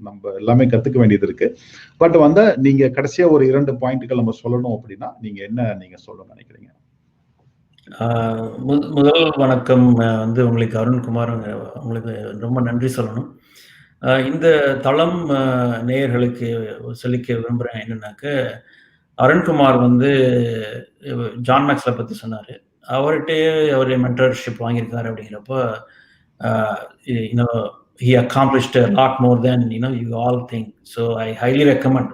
Speaker 1: நம்ம எல்லாமே கற்றுக்க வேண்டியது இருக்குது. பட் வந்து நீங்கள் கடைசியாக ஒரு 2 பாயிண்ட்டுகள் நம்ம சொல்லணும் அப்படின்னா நீங்கள் என்ன சொல்லணும்னு நினைக்கிறீங்க?
Speaker 2: முதல் வணக்கம் வந்து உங்களுக்கு அருண்குமார், உங்களுக்கு ரொம்ப நன்றி சொல்லணும். இந்த தளம் நேயர்களுக்கு சொல்லிக்க விரும்புகிறேன் என்னன்னாக்க, அருண்குமார் வந்து ஜான் மேக்ஸ்வெல் பற்றி சொன்னார். அவர்கிட்டயே அவர் மென்டர்ஷிப் வாங்கியிருக்காரு. அப்படிங்கிறப்போ he accomplished a lot more than you all think. So I highly recommend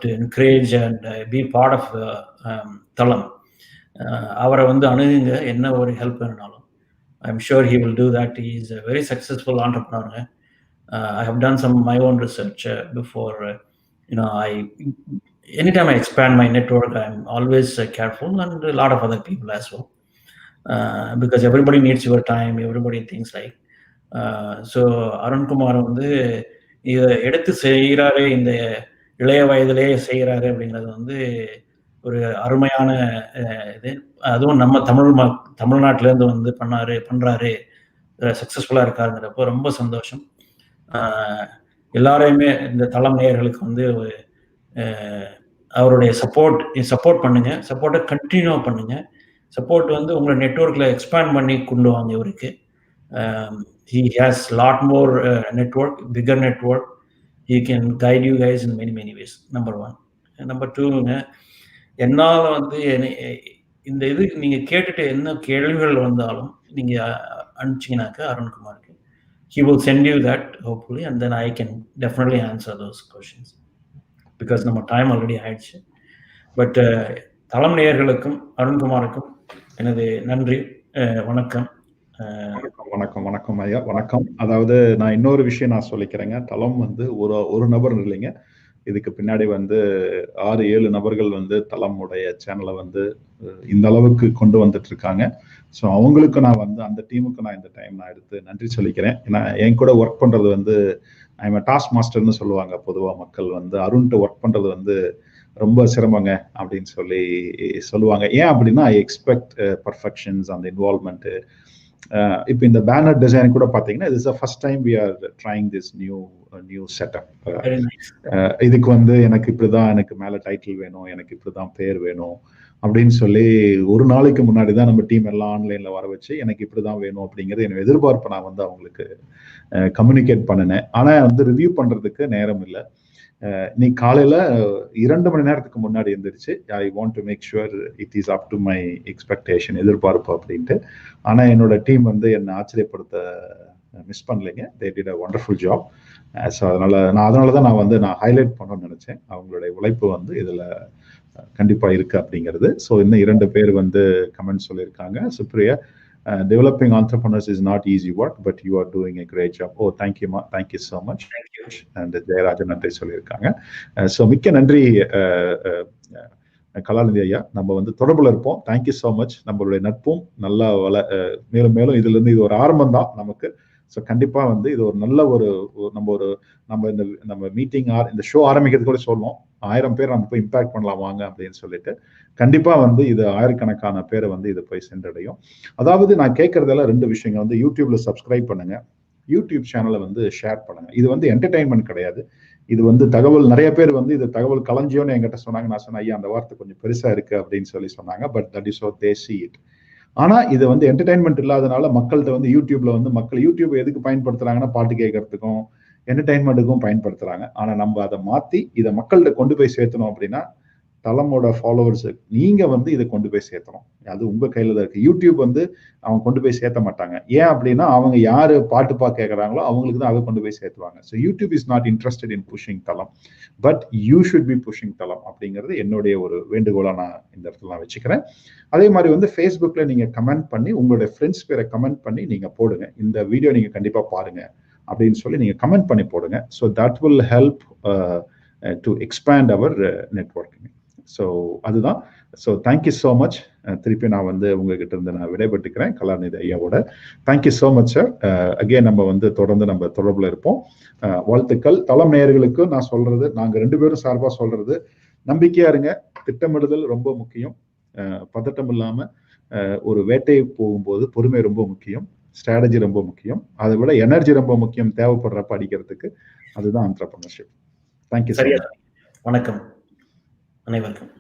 Speaker 2: to encourage and be part of தளம். அவரை வந்து அணுகுங்க, என்ன ஒரு ஹெல்ப் வேணுனாலும். I'm sure he will do that. He is a very successful entrepreneur. I have done my own research before. Anytime I expand my network, I'm always careful, and a lot of other people as well, because everybody needs your time, everybody thinks like. So Arunkumar வந்து இதை எடுத்து செய்கிறாரு, இந்த இளைய வயதிலே செய்கிறாரு அப்படிங்கிறது வந்து ஒரு அருமையான இது. அதுவும் நம்ம தமிழ்நாட்டிலேருந்து வந்து பண்ணுறாரு, சக்ஸஸ்ஃபுல்லாக இருக்காருங்கிறப்போ ரொம்ப சந்தோஷம். எல்லாரையுமே இந்த தளம் நேயர்களுக்கு வந்து அவருடைய சப்போர்ட் பண்ணுங்க, சப்போர்ட்டை கண்டினியூ பண்ணுங்க. சப்போர்ட் வந்து உங்களை நெட்வொர்க்கில் எக்ஸ்பேண்ட் பண்ணி கொண்டு வாங்க. இவருக்கு he has lot more network, bigger network. He can guide you guys in many ways. Number 1. Number 2, என்னால் வந்து இந்த இது நீங்கள் கேட்டுட்டு என்ன கேள்விகள் வந்தாலும் நீங்கள் அனுப்பிச்சிங்கனாக்கா அருண்குமாருக்கு, he will send you that hopefully, and then I can definitely answer those questions, because நம்ம டைம் ஆல்ரெடி ஆயிடுச்சு. பட் தளம் நேயர்களுக்கும் அருண்குமாருக்கும் எனது நன்றி. வணக்கம்.
Speaker 1: வணக்கம் ஐயா, வணக்கம். அதாவது நான் இன்னொரு விஷயம் நான் சொல்லிக்கிறேங்க. தளம் வந்து ஒரு நபர் இல்லைங்க, இதுக்கு பின்னாடி வந்து 6-7 நபர்கள் வந்து தளமுடைய சேனலை வந்து இந்த அளவுக்கு கொண்டு வந்துட்டு இருக்காங்க. ஸோ அவங்களுக்கு நான் வந்து அந்த டீமுக்கு நான் இந்த டைம் நான் எடுத்து நன்றி சொல்லிக்கிறேன். ஏன்னா என் கூட ஒர்க் பண்ணுறது வந்து ஐம் டாஸ்க் மாஸ்டர்னு சொல்லுவாங்க பொதுவாக மக்கள் வந்து. அருண்கிட்ட ஒர்க் பண்ணுறது வந்து ரொம்ப சிரமங்க அப்படின்னு சொல்லுவாங்க. ஏன் அப்படின்னா ஐ எக்ஸ்பெக்ட் பர்ஃபெக்ஷன்ஸ், அந்த இன்வால்வ்மெண்ட்டு. இப்போ இந்த பேனர் டிசைன் கூட பார்த்தீங்கன்னா இது is the first time we are trying this new setup. இதுக்கு வந்து எனக்கு இப்படிதான், எனக்கு மேலே டைட்டில் வேணும், எனக்கு இப்படிதான் பேர் வேணும் அப்படின்னு சொல்லி ஒரு நாளைக்கு முன்னாடி தான் நம்ம டீம் எல்லாம் ஆன்லைனில் வர வச்சு எனக்கு இப்படிதான் வேணும் அப்படிங்கிறது என்னோட எதிர்பார்ப்பை நான் வந்து அவங்களுக்கு கம்யூனிகேட் பண்ணினேன். ஆனால் வந்து ரிவ்யூ பண்ணுறதுக்கு நேரம் இல்லை. நீ காலையில் 2 மணி நேரத்துக்கு முன்னாடி எழுந்திரிச்சு I want to make sure it is up to my expectation, எதிர்பார்ப்பு அப்படின்ட்டு. ஆனால் என்னோட டீம் வந்து என்னை ஆச்சரியப்படுத்த மிஸ் பண்ணலைங்க. They did a wonderful job. So அதனால தான் நான் ஹைலைட் பண்ணணும்னு நினச்சேன். அவங்களுடைய உழைப்பு வந்து இதில் கண்டிப்பாக இருக்குது அப்படிங்கிறது. ஸோ இன்னும் 2 பேர் வந்து கமெண்ட் சொல்லியிருக்காங்க. Supriya, developing entrepreneurs is not easy work, but you are doing a great job. Oh, thank you, thank you so much. And Jayarajan நன்றி சொல்லியிருக்காங்க. ஸோ மிக்க நன்றி கலாநிதி ஐயா. நம்ம வந்து தொடர்புல இருப்போம். Thank you so much. நம்மளுடைய நட்பும் நல்லா மேலும் மேலும் இதுல இருந்து இது ஒரு ஆரம்பம் தான் நமக்கு. ஸோ கண்டிப்பா வந்து இது ஒரு நல்ல நம்ம மீட்டிங் இந்த ஷோ ஆரம்பிக்கிறது கூட சொல்லணும், 1000 பேர் நம்ம போய் இம்பாக்ட் பண்ணலாம் வாங்க அப்படின்னு சொல்லிட்டு. கண்டிப்பா வந்து இது ஆயிரக்கணக்கான பேரை வந்து இது போய் சென்றடையும். அதாவது நான் கேட்கறதெல்லாம் 2 விஷயங்கள் வந்து, யூடியூப்ல சப்ஸ்கிரைப் பண்ணுங்க, யூடியூப் சேனலை வந்து ஷேர் பண்ணுங்க. இது வந்து என்டர்டைன்மெண்ட் கிடையாது, இது வந்து தகவல். நிறைய பேர் வந்து இது தகவல் களஞ்சியம்னு என்கிட்ட சொன்னாங்க. நான் சொன்னேன், ஐயா அந்த வார்த்தை கொஞ்சம் பெருசா இருக்கு அப்படின்னு சொன்னாங்க. But that is how they see it. ஆனா இது வந்து என்டர்டைன்மெண்ட் இல்லாதனால மக்கள்கிட்ட வந்து யூடியூப்ல வந்து யூடியூப் எதுக்கு பயன்படுத்துறாங்கன்னா பாட்டு கேட்கறதுக்கும் என்டர்டைன்மெண்ட்டுக்கும் பயன்படுத்துறாங்க. ஆனா நம்ம அதை மாத்தி இதை மக்கள்கிட்ட கொண்டு போய் சேர்த்தணும் அப்படின்னா தலமோட ஃபாலோவர்ஸ் நீங்க வந்து இதை கொண்டு போய் சேர்த்தணும். அது உங்க கையில தான் இருக்கு. யூடியூப் வந்து அவங்க கொண்டு போய் சேர்த்த மாட்டாங்க. ஏன் அப்படின்னா அவங்க யாரு பாட்டு கேட்கறாங்களோ அவங்களுக்கு தான் அதை கொண்டு போய் சேர்த்துவாங்க. So YouTube is not interested in pushing தலம், but you should be pushing தலம் அப்படிங்கிறது என்னுடைய ஒரு வேண்டுகோளா நான் இந்த இடத்துல நான் வச்சுக்கிறேன். அதே மாதிரி வந்து ஃபேஸ்புக்ல நீங்க கமெண்ட் பண்ணி உங்களுடைய ஃப்ரெண்ட்ஸ் பேரை கமெண்ட் பண்ணி நீங்க போடுங்க, இந்த வீடியோ நீங்க கண்டிப்பா பாருங்க அப்படின்னு சொல்லி நீங்க கமெண்ட் பண்ணி போடுங்க. So that will help to expand our networking. So அதுதான். So thank you so much. திருப்பி நான் வந்து உங்ககிட்ட இருந்து நான் விடைபெற்றுக்கிறேன் கலாநிதி ஐயாவோட. Thank you so much sir. Again நம்ம வந்து தொடர்ந்து நம்ம தொடர்புல இருப்போம். வாழ்த்துக்கள். தளம் நேயர்களுக்கு நான் சொல்றது, நாங்க 2 பேரும் சார்பா சொல்றது, நம்பிக்கையா இருங்க. திட்டமிடுதல் ரொம்ப முக்கியம். பதட்டம் இல்லாம ஒரு வேட்டையை போகும்போது பொறுமை ரொம்ப முக்கியம், ஸ்ட்ராட்டஜி ரொம்ப முக்கியம், அதை விட எனர்ஜி ரொம்ப முக்கியம் தேவைப்படுறப்ப அடிக்கிறதுக்கு. அதுதான் என்டர்பிரனர்ஷிப். Thank you sir.
Speaker 2: வணக்கம் அனைவருக்கும்.